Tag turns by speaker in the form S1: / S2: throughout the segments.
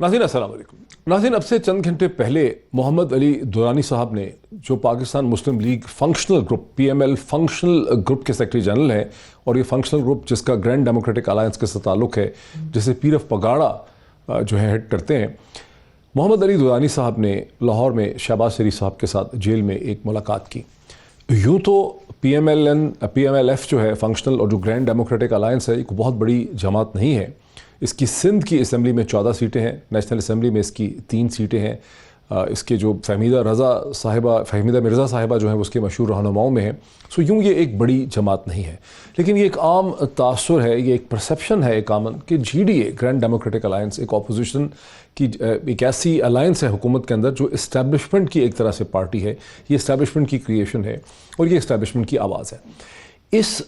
S1: नाज़रीन अस्सलाम वालेकुम। नाज़रीन, अब से चंद घंटे पहले मोहम्मद अली दुरानी साहब ने, जो Pakistan Muslim League functional group PML functional group के सेक्रेटरी जनरल हैं, और ये फंक्शनल ग्रुप जिसका ग्रैंड डेमोक्रेटिक अलायंस के साथ ताल्लुक़ है, जिसे पीर ऑफ पगाड़ा जो है हेड करते हैं, मोहम्मद अली दुरानी साहब ने लाहौर में शहबाज शरीफ साहब के साथ जेल में एक मुलाकात की। यूँ तो PMLF जो है फंक्शनल और जो ग्रैंड डेमोक्रेटिक अलायंस है, एक बहुत बड़ी जमात नहीं है। इसकी सिंध की असम्बली में 14 सीटें हैं, नेशनल असम्बली में इसकी 3 सीटें हैं। इसके जो फहमीदा मिर्ज़ा साहिबा जो है उसके मशहूर रहनुमाओं में है। सो यूँ ये एक बड़ी जमात नहीं है, लेकिन ये एक आम तासुर है, ये एक परसेप्शन है एक आमन कि GDA ग्रैंड डेमोक्रेटिक अलायंस एक अपोजिशन की एक ऐसी अलायंस है हुकूमत के अंदर जो इस्टेब्लिशमेंट की एक तरह से पार्टी है। ये इस्टेब्लिशमेंट की क्रिएशन है और ये इस्टेब्लिशमेंट की आवाज़ है। इस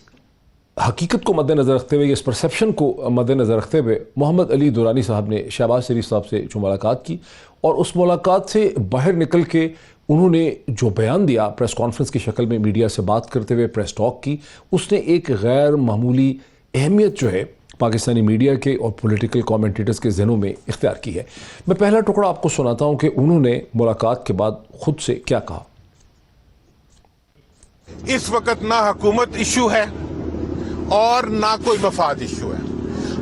S1: हकीकत को मद्देनज़र रखते हुए, इस परसेप्शन को मद्देनज़र रखते हुए, मोहम्मद अली दुरानी साहब ने शहबाज शरीफ साहब से जो मुलाकात की, और उस मुलाकात से बाहर निकल के उन्होंने जो बयान दिया प्रेस कॉन्फ्रेंस की शक्ल में मीडिया से बात करते हुए, प्रेस टॉक की, उसने एक गैर मामूली अहमियत जो है पाकिस्तानी मीडिया के और पॉलिटिकल कमेंटेटर्स के ज़हनों में इख्तियार की है। मैं पहला टुकड़ा आपको सुनाता हूँ कि उन्होंने मुलाकात के बाद खुद से क्या कहा।
S2: इस वक्त ना हुकूमत इशू है और ना कोई मफाद इशू है।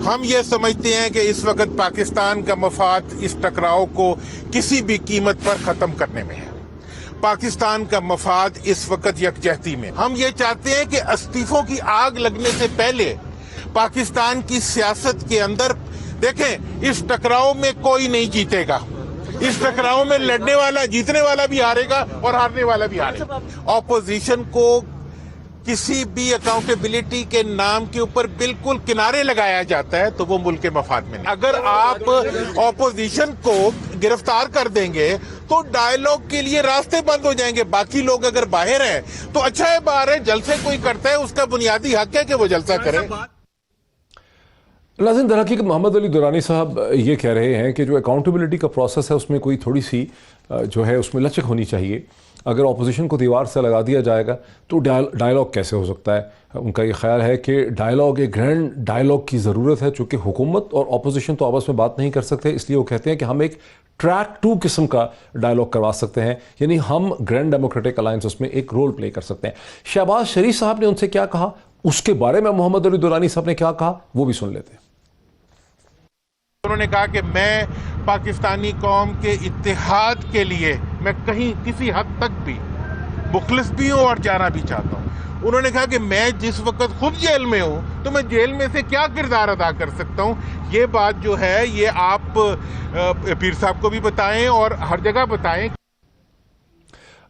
S2: हम ये समझते हैं कि इस वक्त पाकिस्तान का मफाद इस टकराव को किसी भी कीमत पर ख़त्म करने में है। पाकिस्तान का मफाद इस वक्त यकजहती में। हम ये चाहते हैं कि इस्तीफों की आग लगने से पहले पाकिस्तान की सियासत के अंदर देखें, इस टकराव में कोई नहीं जीतेगा। इस टकराव में लड़ने वाला, जीतने वाला भी हारेगा और हारने वाला भी हारेगा। ऑपोजिशन को किसी भी अकाउंटेबिलिटी के नाम के ऊपर बिल्कुल किनारे लगाया जाता है तो वो मुल्क के मफाद में नहीं। अगर आप ऑपोजिशन को गिरफ्तार कर देंगे तो डायलॉग के लिए रास्ते बंद हो जाएंगे। बाकी लोग अगर बाहर हैं तो अच्छा है, बाहर है, जलसे कोई करता है, उसका बुनियादी हक है कि वो जलसा करे।
S1: नाज़रीन, दरहकीकत मोहम्मद अली दुरानी साहब ये कह रहे हैं कि जो अकाउंटेबिलिटी का प्रोसेस है उसमें कोई थोड़ी सी जो है उसमें लचक होनी चाहिए। अगर अपोजिशन को दीवार से लगा दिया जाएगा तो डायलॉग कैसे हो सकता है। उनका ये ख्याल है कि डायलॉग, एक ग्रैंड डायलॉग की ज़रूरत है, चूँकि हुकूमत और अपोजिशन तो आपस में बात नहीं कर सकते, इसलिए वो कहते हैं कि हम एक ट्रैक 2 किस्म का डायलॉग करवा सकते हैं, यानी हम ग्रैंड डेमोक्रेटिक अलायंस उसमें एक रोल प्ले कर सकते हैं। शहबाज शरीफ साहब ने उनसे क्या कहा, उसके बारे में मोहम्मद अली दुरानी साहब ने क्या कहा, वो भी सुन लेते हैं।
S2: उन्होंने कहा कि मैं पाकिस्तानी कौम के इत्तेहाद के लिए मैं कहीं किसी हद तक भी मुखलिस भी हूँ और जाना भी चाहता हूँ। उन्होंने कहा कि मैं जिस वक्त खुद जेल में हूँ तो मैं जेल में से क्या किरदार अदा कर सकता हूँ। ये बात जो है ये आप पीर साहब को भी बताएं और हर जगह बताएं।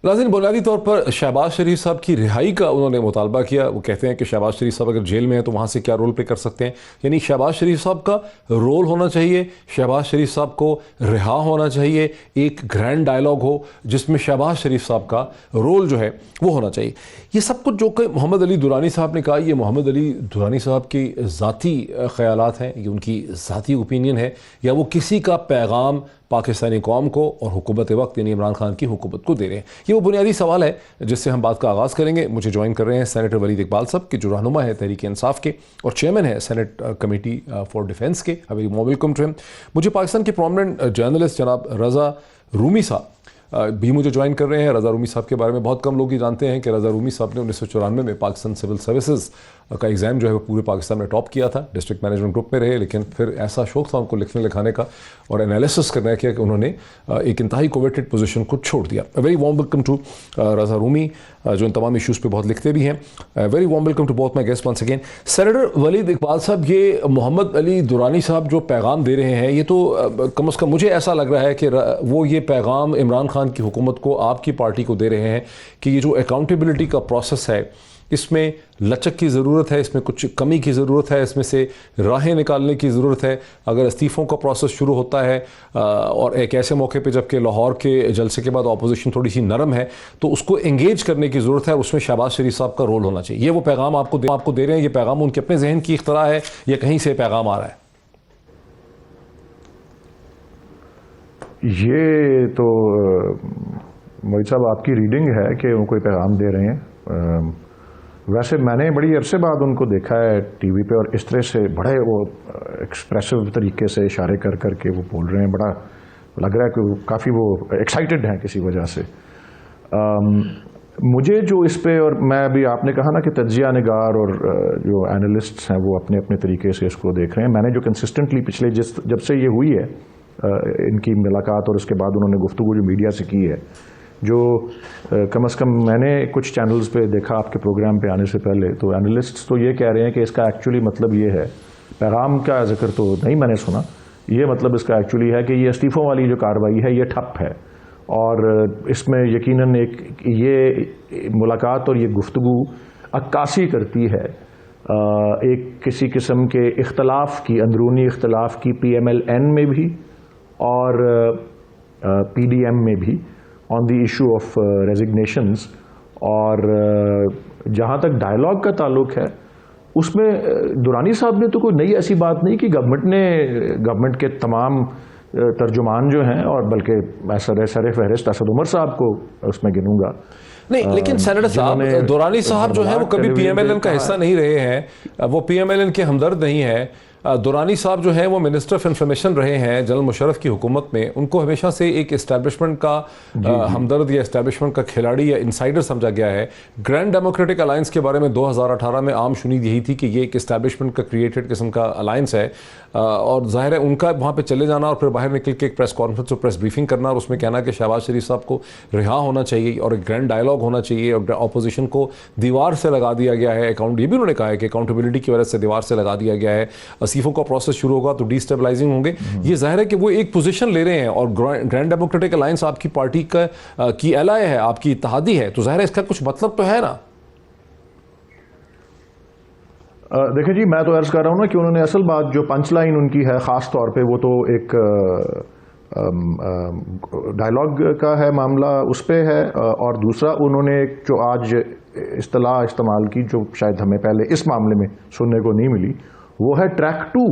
S1: नाज़रीन, बुनियादी तौर पर शहबाज शरीफ साहब की रिहाई का उन्होंने मुतालबा किया। वो कहते हैं कि शहबाज शरीफ साहब अगर जेल में हैं तो वहाँ से क्या रोल प्ले कर सकते हैं, यानी शहबाज शरीफ साहब का रोल होना चाहिए, शहबाज शरीफ साहब को रिहा होना चाहिए, एक ग्रैंड डायलॉग हो जिसमें शहबाज शरीफ साहब का रोल जो है वो होना चाहिए। ये सब कुछ जो कि मोहम्मद अली दुरानी साहब ने कहा, ये मोहम्मद अली दुरानी साहब की ज़ाती ख़यालात हैं, ये उनकी ज़ाती ओपिनियन है, या वो किसी का पैगाम पाकिस्तानी कौम को और हुकूमत वक्त यानी इमरान खान की हुकूमत को दे रहे हैं। ये वो बुनियादी सवाल है जिससे हम बात का आगाज़ करेंगे। मुझे ज्वाइन कर रहे हैं सेनेटर वलीद इकबाल साहब के, जो रहनुमा है तहरीक इंसाफ के और चेयरमैन है सेनेट कमेटी फॉर डिफेंस के। Very warm welcome to him. मुझे पाकिस्तान के प्रोमिनेंट जर्नलिस्ट जनाब रज़ा रूमी साहब भी मुझे ज्वाइन कर रहे हैं। रज़ा रूमी साहब के बारे में बहुत कम लोग ही जानते हैं कि रज़ा रूमी साहब ने 1994 में पाकिस्तान सिविल सर्विसेज का एग्ज़ाम जो है वो पूरे पाकिस्तान में टॉप किया था। डिस्ट्रिक्ट मैनेजमेंट ग्रुप में रहे, लेकिन फिर ऐसा शौक़ था उनको लिखने लिखाने का और एनालिसिस करने का कि उन्होंने एक इंतहाई कोवेटेड पोजीशन को छोड़ दिया। Very warm welcome to Raza Rumi, जो इन तमाम इशूज़ पे बहुत लिखते भी हैं। Very warm welcome to both my guest once again. Senator Walid Iqbal साहब, ये मोहम्मद अली दुरानी साहब जो पैगाम दे रहे हैं, ये तो कम अज़ कम मुझे ऐसा लग रहा है कि वो ये पैगाम इमरान खान की हुकूमत को, आपकी पार्टी को दे रहे हैं कि ये जो अकाउंटेबिलिटी का प्रोसेस है इसमें लचक की ज़रूरत है, इसमें कुछ कमी की ज़रूरत है, इसमें से राहें निकालने की ज़रूरत है। अगर इस्तीफ़ों का प्रोसेस शुरू होता है और एक ऐसे मौके पे जबकि लाहौर के जलसे के बाद अपोजिशन थोड़ी सी नरम है, तो उसको एंगेज करने की ज़रूरत है और उसमें शहबाज शरीफ साहब का रोल होना चाहिए। ये वो पैगाम आपको दे रहे हैं, ये पैगाम उनके अपने जहन की इख्तरा है या कहीं से पैगाम आ रहा है?
S3: ये तो मोहित साहब आपकी रीडिंग है कि वो कोई पैगाम दे रहे हैं। वैसे मैंने बड़ी अरसे बाद उनको देखा है टीवी पे, और इस तरह से बड़े वो एक्सप्रेसिव तरीके से इशारे कर करके वो बोल रहे हैं, बड़ा लग रहा है कि काफ़ी वो एक्साइटेड हैं किसी वजह से। मुझे जो इस पे, और मैं अभी आपने कहा ना कि तज्जिया निगार और जो एनालिस्ट्स हैं वो अपने अपने तरीके से इसको देख रहे हैं, मैंने जो कंसिस्टेंटली पिछले जब से ये हुई है इनकी मुलाकात और उसके बाद उन्होंने गुफ्तगू जो मीडिया से की है, जो कम से कम मैंने कुछ चैनल्स पे देखा आपके प्रोग्राम पे आने से पहले, तो एनालिस्ट्स तो ये कह रहे हैं कि इसका एक्चुअली मतलब ये है, पैगाम का जिक्र तो नहीं मैंने सुना, ये मतलब इसका एक्चुअली है कि ये इस्तीफ़ों वाली जो कार्रवाई है ये ठप है, और इसमें यकीनन एक ये मुलाकात और ये गुफ्तगू अक्कासी करती है एक किसी किस्म के इख्तलाफ की, अंदरूनी इख्तलाफ की PMLN में भी और PDM में भी on the issue of resignations. और जहाँ तक डायलॉग का ताल्लुक है उसमें दुरानी साहब ने तो कोई नई ऐसी बात नहीं कि गवर्नमेंट के तमाम तर्जुमान जो हैं, और बल्कि मैं सर फहरिस्त असद उमर साहब को उसमें गिनूंगा।
S1: नहीं, लेकिन सेनेटर साहब, दुरानी साहब जो है वो कभी PMLN का हिस्सा नहीं रहे हैं, वो PMLN के हमदर्द नहीं है। दुरानी साहब जो है वो मिनिस्टर ऑफ इंफॉर्मेशन रहे हैं जनरल मुशर्रफ की हुकूमत में, उनको हमेशा से एक एस्टैब्लिशमेंट का हमदर्द या एस्टैब्लिशमेंट का खिलाड़ी या इंसाइडर समझा गया है। ग्रैंड डेमोक्रेटिक अलायंस के बारे में 2018 में आम शुनीद यही थी कि ये एक एस्टैब्लिशमेंट का क्रिएटेड किस्म का अलायंस है, और जाहिर है उनका वहाँ पे चले जाना और फिर बाहर निकल के एक प्रेस कॉन्फ्रेंस और प्रेस ब्रीफिंग करना और उसमें कहना कि शहबाज शरीफ साहब को रिहा होना चाहिए और एक ग्रैंड डायलॉग होना चाहिए और अपोजिशन को दीवार से लगा दिया गया है। अकाउंट ये भी उन्होंने कहा है कि अकाउंटेबिलिटी की वजह से दीवार से लगा दिया गया है, असीफों का प्रोसेस शुरू होगा तो डिस्टेबलाइजिंग होंगे। ये जाहिर है कि वो एक पोजीशन ले रहे हैं, और ग्रैंड डेमोक्रेटिक अलायंस आपकी पार्टी का की एलाय है, आपकी इत्तेहादी है, तो जाहिर है इसका कुछ मतलब तो है ना।
S3: देखिए जी, मैं तो अर्ज कर रहा हूँ ना कि उन्होंने असल बात जो पंच लाइन उनकी है ख़ास तौर पे, वो तो एक डायलॉग का है मामला, उस पे है, और दूसरा उन्होंने एक जो आज इस्तेलाह इस्तेमाल की जो शायद हमें पहले इस मामले में सुनने को नहीं मिली, वो है ट्रैक 2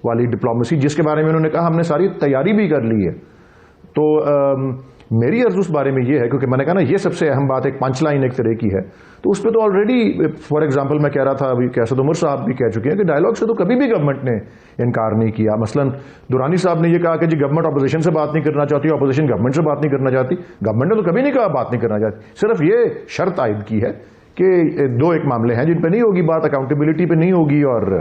S3: वाली डिप्लोमेसी, जिसके बारे में उन्होंने कहा हमने सारी तैयारी भी कर ली है। तो मेरी अर्ज उस बारे में ये है, क्योंकि मैंने कहा ना ये सबसे अहम बात एक पंच लाइन एक तरह की है, तो उस पर तो ऑलरेडी फॉर एग्जांपल मैं कह रहा था अभी कि असद उमर साहब भी कह चुके हैं कि डायलॉग से तो कभी भी गवर्नमेंट ने इनकार नहीं किया। मसलन दुरानी साहब ने ये कहा कि जी गवर्नमेंट अपोजिशन से बात नहीं करना चाहती, अपोजिशन गवर्नमेंट से बात नहीं करना चाहती। गवर्नमेंट ने तो कभी नहीं कहा बात नहीं करना चाहती, सिर्फ ये शर्त आयद की है कि दो एक मामले हैं जिन पर नहीं होगी बात, अकाउंटेबिलिटी पे नहीं होगी और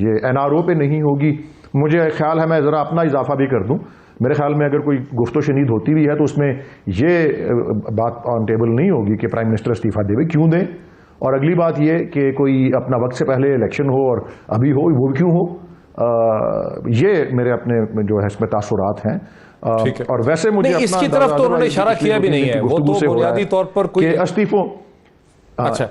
S3: ये NRO पे नहीं होगी। मुझे ख्याल है, मैं ज़रा अपना इजाफा भी कर दूं, मेरे ख्याल में अगर कोई गुफ्तो शनीद होती भी है तो उसमें ये बात ऑन टेबल नहीं होगी कि प्राइम मिनिस्टर इस्तीफा देवे, क्यों दें, और अगली बात ये कि कोई अपना वक्त से पहले इलेक्शन हो और अभी हो, वो क्यों हो। ये मेरे अपने जो है इसमें तासुरात हैं। और वैसे मुझे
S1: इसकी तरफ तो उन्होंने इशारा किया भी नहीं है, वो तो बुनियादी तौर पर कोई
S3: इस्तीफों।
S1: अच्छा,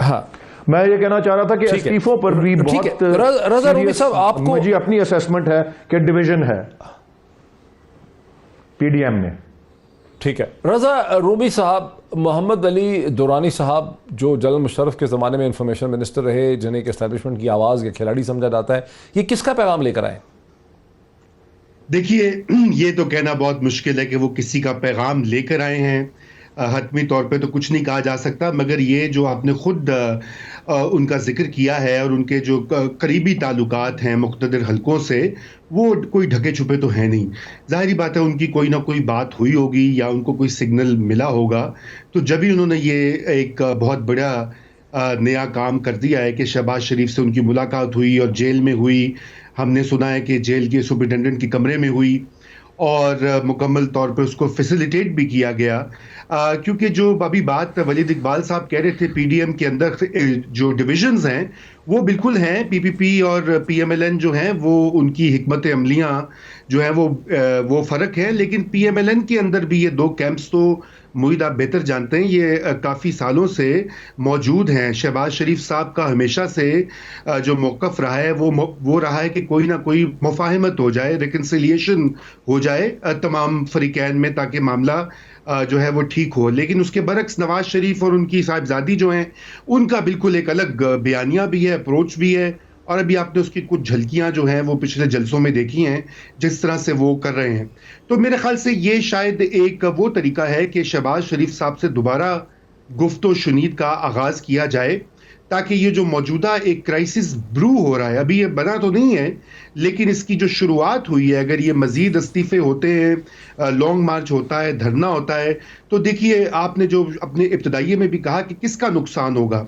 S1: हाँ,
S3: मैं ये कहना चाह रहा था कि इस्तीफों पर भी बहुत
S1: रज़ा रूमी साहब, आपको
S3: मुझे अपनी असेसमेंट है कि डिवीजन है PDM में।
S1: ठीक है, रज़ा रूमी साहब, मोहम्मद अली दुरानी साहब जो जनरल मुशर्रफ के ज़माने में इंफॉर्मेशन मिनिस्टर रहे, जिन्हें एक एस्टैब्लिशमेंट की आवाज़ या खिलाड़ी समझा जाता है, ये किसका पैगाम लेकर आए?
S4: देखिए, ये तो कहना बहुत मुश्किल है कि वो किसी का पैगाम लेकर आए हैं। हतमी तौर पे तो कुछ नहीं कहा जा सकता, मगर ये जो आपने खुद उनका जिक्र किया है और उनके जो करीबी ताल्लुकात हैं मुख्तलिफ हलकों से, वो कोई ढके छुपे तो हैं नहीं। ज़ाहिरी बात है उनकी कोई ना कोई बात हुई होगी या उनको कोई सिग्नल मिला होगा, तो जब भी उन्होंने ये एक बहुत बड़ा नया काम कर दिया है कि शहबाज शरीफ से उनकी मुलाकात हुई और जेल में हुई। हमने सुना है कि जेल के सुपरिटेंडेंट के कमरे में हुई और मुकम्मल तौर पे उसको फैसिलिटेट भी किया गया, क्योंकि जो अभी बात वलीद इकबाल साहब कह रहे थे, PDM के अंदर जो डिविजन्स हैं वो बिल्कुल हैं। PPP और PMLN जो हैं वो उनकी हिकमत अमलियाँ जो हैं वो फ़र्क है, लेकिन PMLN के अंदर भी ये दो कैंप्स तो मुईद आप बेहतर जानते हैं, ये काफ़ी सालों से मौजूद हैं। शहबाज शरीफ साहब का हमेशा से जो मौक़िफ़ रहा है वो रहा है कि कोई ना कोई मुफ़ाहमत हो जाए, रिकन्सिलिएशन हो जाए तमाम फ़रीक़ैन में, ताकि मामला जो है वो ठीक हो। लेकिन उसके बरक्स नवाज शरीफ और उनकी साहिबजादी जो हैं उनका बिल्कुल एक अलग बयानिया भी है, अप्रोच भी है, और अभी आपने उसकी कुछ झलकियां जो हैं वो पिछले जलसों में देखी हैं जिस तरह से वो कर रहे हैं। तो मेरे ख्याल से ये शायद एक वो तरीका है कि शहबाज शरीफ साहब से दोबारा گفت و شنید کا آغاز کیا جائے تاکہ یہ جو موجودہ ایک کرائسس برو ہو رہا ہے، ابھی یہ بنا تو نہیں ہے لیکن اس کی جو شروعات ہوئی ہے، اگر یہ مزید استعفے ہوتے ہیں، لانگ مارچ ہوتا ہے، دھرنا ہوتا ہے، تو دیکھیے آپ نے جو اپنے ابتدائیے میں بھی کہا کہ کس کا نقصان ہوگا.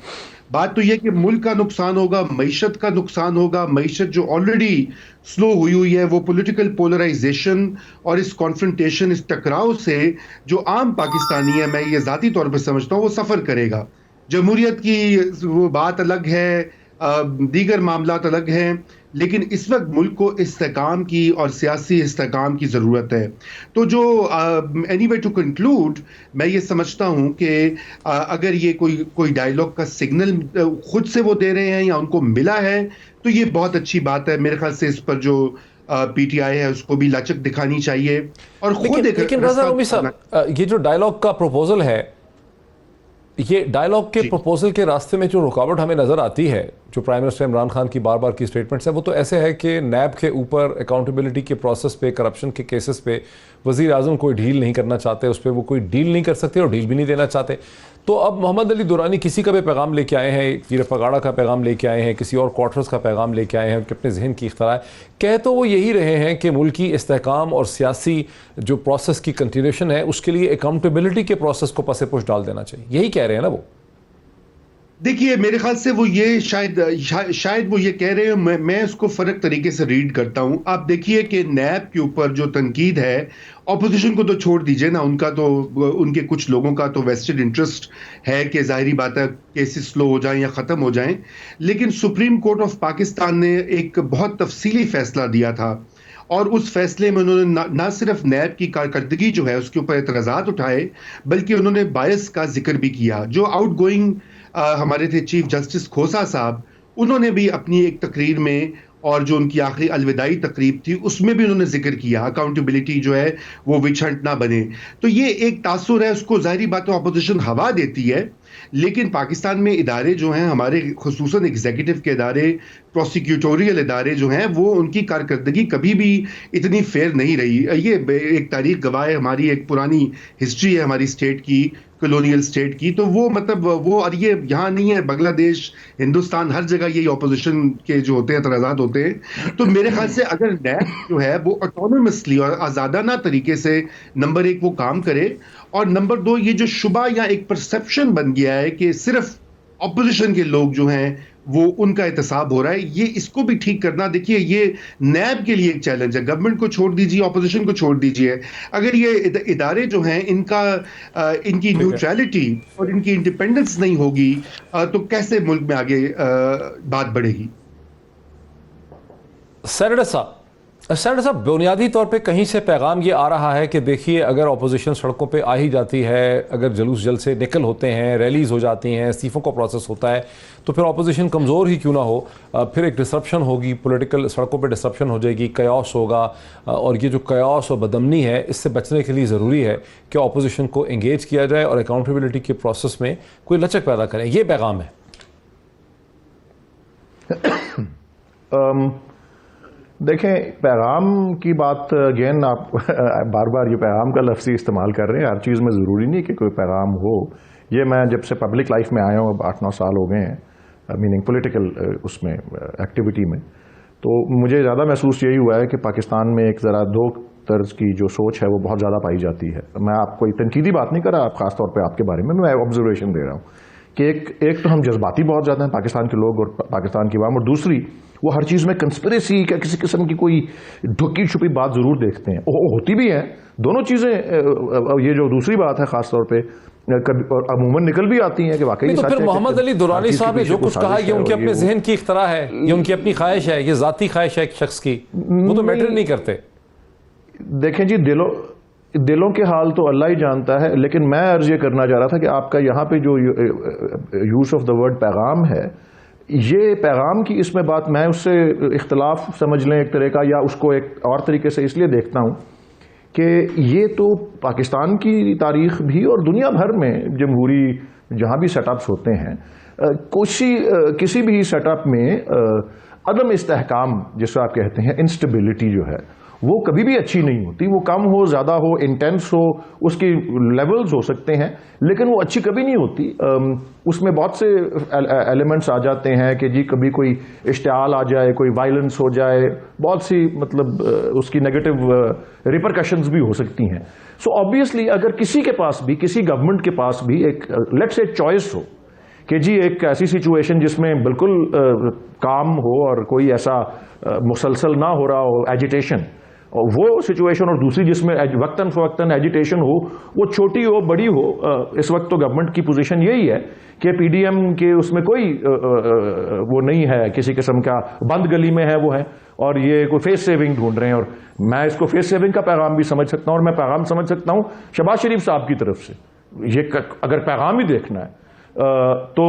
S4: بات تو یہ کہ ملک کا نقصان ہوگا، معیشت کا نقصان ہوگا. معیشت جو آلریڈی سلو ہوئی ہے، وہ پولیٹیکل پولرائزیشن اور اس کانفرنٹیشن، اس ٹکراؤ سے جو عام پاکستانی ہے، میں یہ ذاتی طور پہ سمجھتا ہوں، وہ سفر کرے گا. جمہوریت کی وہ بات الگ ہے، دیگر معاملات الگ ہیں، لیکن اس وقت ملک کو استحکام کی اور سیاسی استحکام کی ضرورت ہے. تو جو اینی وے ٹو کنکلوڈ، میں یہ سمجھتا ہوں کہ اگر یہ کوئی ڈائیلاگ کا سگنل خود سے وہ دے رہے ہیں یا ان کو ملا ہے تو یہ بہت اچھی بات ہے. میرے خیال سے اس پر جو پی ٹی آئی ہے اس کو بھی لچک دکھانی چاہیے اور خود
S1: لیکن رضا رومی صاحب، یہ جو ڈائیلاگ کا پروپوزل ہے، یہ ڈائیلاگ کے پروپوزل کے راستے میں جو رکاوٹ ہمیں نظر آتی ہے، جو پرائم منسٹر عمران خان کی بار بار کی سٹیٹمنٹس ہیں، وہ تو ایسے ہے کہ نیب کے اوپر اکاؤنٹیبلٹی کے پروسیس پہ، کرپشن کے کیسز پہ وزیر اعظم کوئی ڈھیل نہیں کرنا چاہتے، اس پہ وہ کوئی ڈیل نہیں کر سکتے اور ڈیل بھی نہیں دینا چاہتے. تو اب محمد علی درانی کسی کا بھی پیغام لے کے آئے ہیں، ویر پگاڑا کا پیغام لے کے آئے ہیں، کسی اور کوارٹرز کا پیغام لے کے آئے ہیں کہ اپنے ذہن کی اختراع کہہ تو وہ یہی رہے ہیں کہ ملکی استحکام اور سیاسی جو پروسیس کی کنٹینیوشن ہے اس کے لیے اکاؤنٹیبلٹی کے پروسیس کو پس پش ڈال دینا چاہیے. یہی کہہ رہے ہیں نا وہ؟
S4: دیکھیے میرے خیال سے وہ یہ شاید وہ یہ کہہ رہے ہیں، میں اس کو فرق طریقے سے ریڈ کرتا ہوں. آپ دیکھیے کہ نیب کے اوپر جو تنقید ہے، اپوزیشن کو تو چھوڑ دیجئے نا، ان کے کچھ لوگوں کا تو ویسٹڈ انٹرسٹ ہے کہ ظاہری بات ہے کیسز سلو ہو جائیں یا ختم ہو جائیں. لیکن سپریم کورٹ آف پاکستان نے ایک بہت تفصیلی فیصلہ دیا تھا اور اس فیصلے میں انہوں نے نہ صرف نیب کی کارکردگی جو ہے اس کے اوپر اعتراضات اٹھائے، بلکہ انہوں نے بائس کا ذکر بھی کیا. جو آؤٹ گوئنگ ہمارے تھے چیف جسٹس کھوسا صاحب، انہوں نے بھی اپنی ایک تقریر میں اور جو ان کی آخری الوداعی تقریب تھی اس میں بھی انہوں نے ذکر کیا اکاؤنٹیبلٹی جو ہے وہ وچ ہنٹ نہ بنے. تو یہ ایک تاثر ہے، اس کو ظاہری بات ہے اپوزیشن ہوا دیتی ہے، لیکن پاکستان میں ادارے جو ہیں ہمارے، خصوصاً ایگزیکٹو کے ادارے، پروسیکیوٹوریل ادارے جو ہیں، وہ ان کی کارکردگی کبھی بھی اتنی فیئر نہیں رہی. یہ ایک تاریخ گواہ ہے، ہماری ایک پرانی ہسٹری ہے ہماری اسٹیٹ کی، کلونیل اسٹیٹ کی. تو وہ مطلب وہ، اور یہ یہاں نہیں ہے، بنگلہ دیش، ہندوستان، ہر جگہ یہی اپوزیشن کے جو ہوتے ہیں اعتراضات ہوتے ہیں. تو میرے خیال سے اگر نیب جو ہے وہ آٹونومسلی اور آزادانہ طریقے سے نمبر ایک وہ کام کرے، اور نمبر دو یہ جو شبہ یا ایک پرسپشن بن گیا ہے کہ صرف اپوزیشن کے لوگ جو ہیں وہ ان کا احتساب ہو رہا ہے، یہ اس کو بھی ٹھیک کرنا. دیکھیے یہ نیب کے لیے ایک چیلنج ہے، گورنمنٹ کو چھوڑ دیجیے، اپوزیشن کو چھوڑ دیجیے. اگر یہ ادارے جو ہیں ان کی نیوٹرلٹی اور ان کی انڈیپینڈنس نہیں ہوگی تو کیسے ملک میں آگے بات بڑھے گی؟
S1: سینیٹر صاحب، بنیادی طور پہ کہیں سے پیغام یہ آ رہا ہے کہ دیکھیے اگر اپوزیشن سڑکوں پہ آ ہی جاتی ہے، اگر جلوس جلسے نکل ہوتے ہیں، ریلیز ہو جاتی ہیں، استعفوں کا پروسیس ہوتا ہے، تو پھر اپوزیشن کمزور ہی کیوں نہ ہو، پھر ایک ڈسرپشن ہوگی، پولیٹیکل سڑکوں پہ ڈسرپشن ہو جائے گی، کیاس ہوگا، اور یہ جو کیاس اور بدامنی ہے اس سے بچنے کے لیے ضروری ہے کہ اپوزیشن کو انگیج کیا جائے اور اکاؤنٹیبلٹی کے پروسیس میں کوئی لچک پیدا کریں. یہ پیغام ہے.
S3: دیکھیں، پیغام کی بات اگین آپ بار بار یہ پیغام کا لفظی استعمال کر رہے ہیں. ہر چیز میں ضروری نہیں کہ کوئی پیغام ہو. یہ میں جب سے پبلک لائف میں آیا ہوں، اب 8-9 سال ہو گئے ہیں، میننگ پولیٹیکل اس میں ایکٹیویٹی میں، تو مجھے زیادہ محسوس یہی ہوا ہے کہ پاکستان میں ایک ذرا دو طرز کی جو سوچ ہے وہ بہت زیادہ پائی جاتی ہے. میں آپ کو تنقیدی بات نہیں کر رہا، آپ خاص طور پہ آپ کے بارے میں آبزرویشن دے رہا ہوں کہ ایک تو ہم جذباتی بہت زیادہ ہیں پاکستان کے لوگ اور پاکستان کی عوام، اور دوسری وہ ہر چیز میں کنسپریسی کا کسی قسم کی کوئی ڈھکی چھپی بات ضرور دیکھتے ہیں. ہوتی بھی ہیں دونوں چیزیں. یہ جو دوسری بات ہے خاص طور پہ عموماً نکل بھی آتی ہیں کہ واقعی
S1: تو پھر محمد علی درانی صاحب نے جو کچھ کہا یہ ان کے اپنے ذہن کی اختراع ہے، یہ ان کی اپنی خواہش ہے، یہ ذاتی خواہش ہے ایک شخص کی، وہ تو میٹر نہیں کرتے. دیکھیں
S3: جی، دلوں کے حال تو اللہ ہی جانتا ہے، لیکن میں عرض یہ کرنا چاہ رہا تھا کہ آپ کا یہاں پہ جو یوز آف دا ورڈ پیغام ہے، یہ پیغام کی اس میں بات میں اس سے اختلاف سمجھ لیں ایک طرح کا، یا اس کو ایک اور طریقے سے اس لیے دیکھتا ہوں کہ یہ تو پاکستان کی تاریخ بھی اور دنیا بھر میں جمہوری جہاں بھی سیٹ اپس ہوتے ہیں، کسی بھی سیٹ اپ میں عدم استحکام جس کو آپ کہتے ہیں، انسٹیبلٹی جو ہے، وہ کبھی بھی اچھی نہیں ہوتی. وہ کم ہو، زیادہ ہو، انٹینس ہو، اس کی لیولز ہو سکتے ہیں لیکن وہ اچھی کبھی نہیں ہوتی. اس میں بہت سے ایلیمنٹس آ جاتے ہیں کہ جی کبھی کوئی اشتعال آ جائے، کوئی وائلنس ہو جائے، بہت سی مطلب اس کی نیگیٹو ریپرکشنز بھی ہو سکتی ہیں. سو آبویسلی اگر کسی کے پاس بھی، کسی گورنمنٹ کے پاس بھی ایک لیٹس اے چوائس ہو کہ جی ایک ایسی سچویشن جس میں بالکل کام ہو اور کوئی ایسا مسلسل نہ ہو رہا ہو ایجیٹیشن، وہ سچویشن، اور دوسری جس میں وقتاً فوقتاً ایجیٹیشن ہو، وہ چھوٹی ہو بڑی ہو. اس وقت تو گورنمنٹ کی پوزیشن یہی ہے کہ پی ڈی ایم کے اس میں کوئی وہ نہیں ہے کسی قسم کا بند گلی میں ہے وہ ہے، اور یہ کوئی فیس سیونگ ڈھونڈ رہے ہیں. اور میں اس کو فیس سیونگ کا پیغام بھی سمجھ سکتا ہوں، اور میں پیغام سمجھ سکتا ہوں شہباز شریف صاحب کی طرف سے. یہ اگر پیغام ہی دیکھنا ہے تو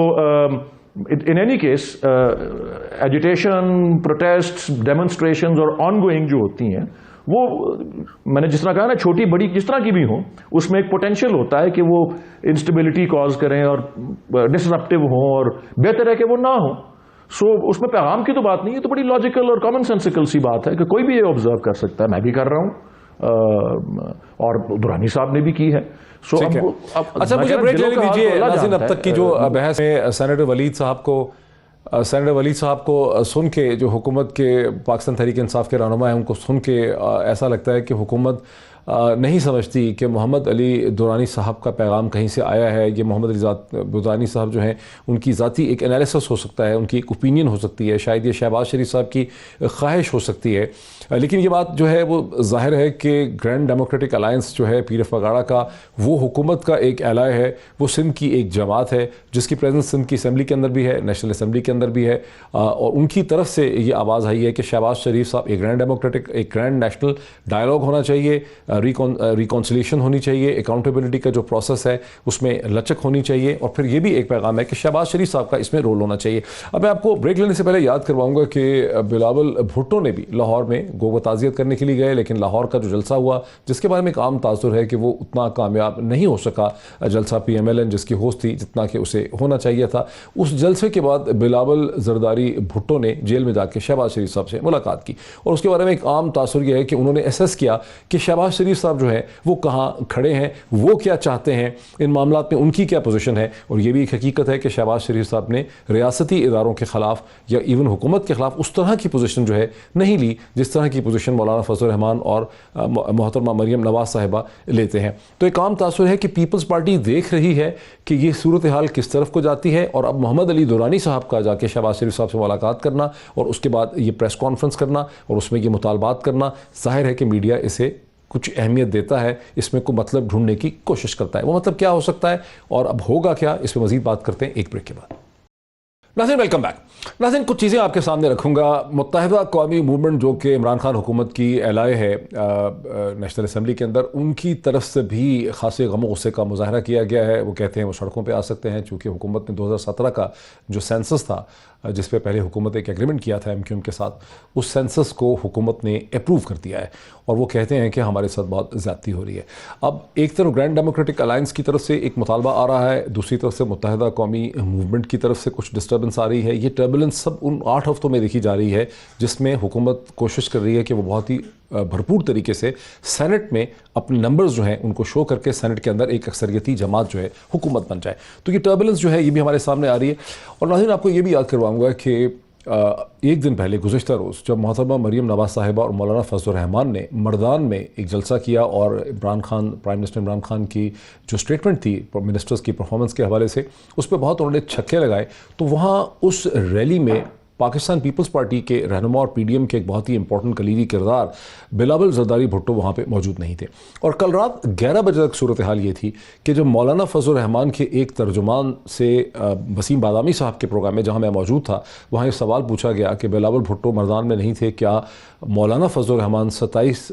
S3: in any case agitation, protests, demonstrations اور آن گوئنگ جو ہوتی ہیں وہ میں نے جس طرح کہا نا چھوٹی بڑی جس طرح کی بھی ہوں، اس میں ایک پوٹینشیل ہوتا ہے کہ وہ انسٹیبلٹی کاز کریں اور ڈسرپٹیو ہوں، اور بہتر ہے کہ وہ نہ ہوں. سو اس میں پیغام کی تو بات نہیں ہے، تو بڑی لاجیکل اور کامن سینسیکل سی بات ہے کہ کوئی بھی یہ آبزرو کر سکتا ہے. میں بھی کر رہا ہوں اور درانی صاحب نے بھی کی ہے.
S1: اچھا مجھے بریک لینے دیجیے ناظرین. اب تک کی جو بحث میں سینیٹر ولید صاحب کو سن کے، جو حکومت کے پاکستان تحریک انصاف کے رہنما ہیں، ان کو سن کے ایسا لگتا ہے کہ حکومت نہیں سمجھتی کہ محمد علی دورانی صاحب کا پیغام کہیں سے آیا ہے. یہ محمد علی دورانی صاحب جو ہیں ان کی ذاتی ایک انالیسس ہو سکتا ہے، ان کی ایک اوپینین ہو سکتی ہے، شاید یہ شہباز شریف صاحب کی خواہش ہو سکتی ہے. لیکن یہ بات جو ہے وہ ظاہر ہے کہ گرینڈ ڈیموکریٹک الائنس جو ہے پیر فگاڑا کا، وہ حکومت کا ایک ایلائی ہے، وہ سندھ کی ایک جماعت ہے جس کی پریزنس سندھ کی اسمبلی کے اندر بھی ہے، نیشنل اسمبلی کے اندر بھی ہے. اور ان کی طرف سے یہ آواز آئی ہے کہ شہباز شریف صاحب ایک گرینڈ ڈیموکریٹک، ایک گرینڈ نیشنل ڈائلاگ ہونا چاہیے، ریکونسلیشن ہونی چاہیے، اکاؤنٹیبلٹی کا جو پروسیس ہے اس میں لچک ہونی چاہیے. اور پھر یہ بھی ایک پیغام ہے کہ شہباز شریف صاحب کا اس میں رول ہونا چاہیے. اب میں آپ کو بریک لینے سے پہلے یاد کرواؤں گا کہ بلاول بھٹو نے بھی لاہور میں گو تعزیت کرنے کے لیے گئے، لیکن لاہور کا جو جلسہ ہوا جس کے بارے میں ایک عام تاثر ہے کہ وہ اتنا کامیاب نہیں ہو سکا جلسہ پی ایم ایل این جس کی ہوسٹ تھی جتنا کہ اسے ہونا چاہیے تھا. اس جلسے کے بعد بلاول زرداری بھٹو نے جیل میں جا کے شہباز شریف صاحب سے ملاقات کی، اور اس کے بارے میں ایک عام تاثر یہ ہے کہ انہوں نے اسیس کیا کہ شہباز شریف صاحب جو ہے وہ کہاں کھڑے ہیں، وہ کیا چاہتے ہیں ان معاملات میں، ان کی کیا پوزیشن ہے. اور یہ بھی ایک حقیقت ہے کہ شہباز شریف صاحب نے ریاستی اداروں کے خلاف یا ایون حکومت کے خلاف اس طرح کی پوزیشن جو ہے نہیں لی جس طرح کی پوزیشن مولانا فضل الرحمان اور محترمہ مریم نواز صاحبہ لیتے ہیں. تو ایک عام تاثر ہے کہ پیپلز پارٹی دیکھ رہی ہے کہ یہ صورتحال کس طرف کو جاتی ہے، اور اب محمد علی دورانی صاحب کا جا کے شہباز شریف صاحب سے ملاقات کرنا اور اس کے بعد یہ پریس کانفرنس کرنا اور اس میں یہ مطالبات کرنا، ظاہر ہے کہ میڈیا اسے کچھ اہمیت دیتا ہے، اس میں کوئی مطلب ڈھونڈنے کی کوشش کرتا ہے. وہ مطلب کیا ہو سکتا ہے اور اب ہوگا کیا، اس پہ مزید بات کرتے ہیں ایک بریک کے بعد. ناظرین ویلکم بیک. ناظرین کچھ چیزیں آپ کے سامنے رکھوں گا. متحدہ قومی موومنٹ جو کہ عمران خان حکومت کی ایلائی ہے نیشنل اسمبلی کے اندر، ان کی طرف سے بھی خاصے غم و غصے کا مظاہرہ کیا گیا ہے. وہ کہتے ہیں وہ سڑکوں پہ آ سکتے ہیں چونکہ حکومت نے 2017 کا جو سینسس تھا جس پہ پہلے حکومت ایک ایگریمنٹ کیا تھا ایم کیو ایم کے ساتھ، اس سینسس کو حکومت نے اپروو کر دیا ہے، اور وہ کہتے ہیں کہ ہمارے ساتھ بہت زیادتی ہو رہی ہے. اب ایک طرف گرینڈ ڈیموکریٹک الائنس کی طرف سے ایک مطالبہ آ رہا ہے، دوسری طرف سے متحدہ قومی موومنٹ کی طرف سے کچھ ڈسٹربنس آ رہی ہے. یہ ٹربولنس سب ان 8 ہفتوں میں دیکھی جا رہی ہے جس میں حکومت کوشش کر رہی ہے کہ وہ بہت ہی بھرپور طریقے سے سینٹ میں اپنے نمبرز جو ہیں ان کو شو کر کے سینٹ کے اندر ایک اکثریتی جماعت جو ہے حکومت بن جائے. تو یہ ٹربولنس جو ہے یہ بھی ہمارے سامنے آ رہی ہے. اور ناظرین آپ کو یہ بھی یاد کرواؤں گا کہ ایک دن پہلے گزشتہ روز جب محترمہ مریم نواز صاحبہ اور مولانا فضل الرحمان نے مردان میں ایک جلسہ کیا اور عمران خان، پرائم منسٹر عمران خان کی جو سٹیٹمنٹ تھی منسٹرز کی پرفارمنس کے حوالے سے، اس پہ بہت انہوں نے چھکے لگائے. تو وہاں اس ریلی میں پاکستان پیپلز پارٹی کے رہنما اور پی ڈی ایم کے ایک بہت ہی امپورٹنٹ کلیدی کردار بلاول زرداری بھٹو وہاں پہ موجود نہیں تھے. اور کل رات 11 بجے تک صورتحال یہ تھی کہ جب مولانا فضل الرحمان کے ایک ترجمان سے وسیم بادامی صاحب کے پروگرام میں جہاں میں موجود تھا، وہاں یہ سوال پوچھا گیا کہ بلاول بھٹو مردان میں نہیں تھے، کیا مولانا فضل الرحمان 27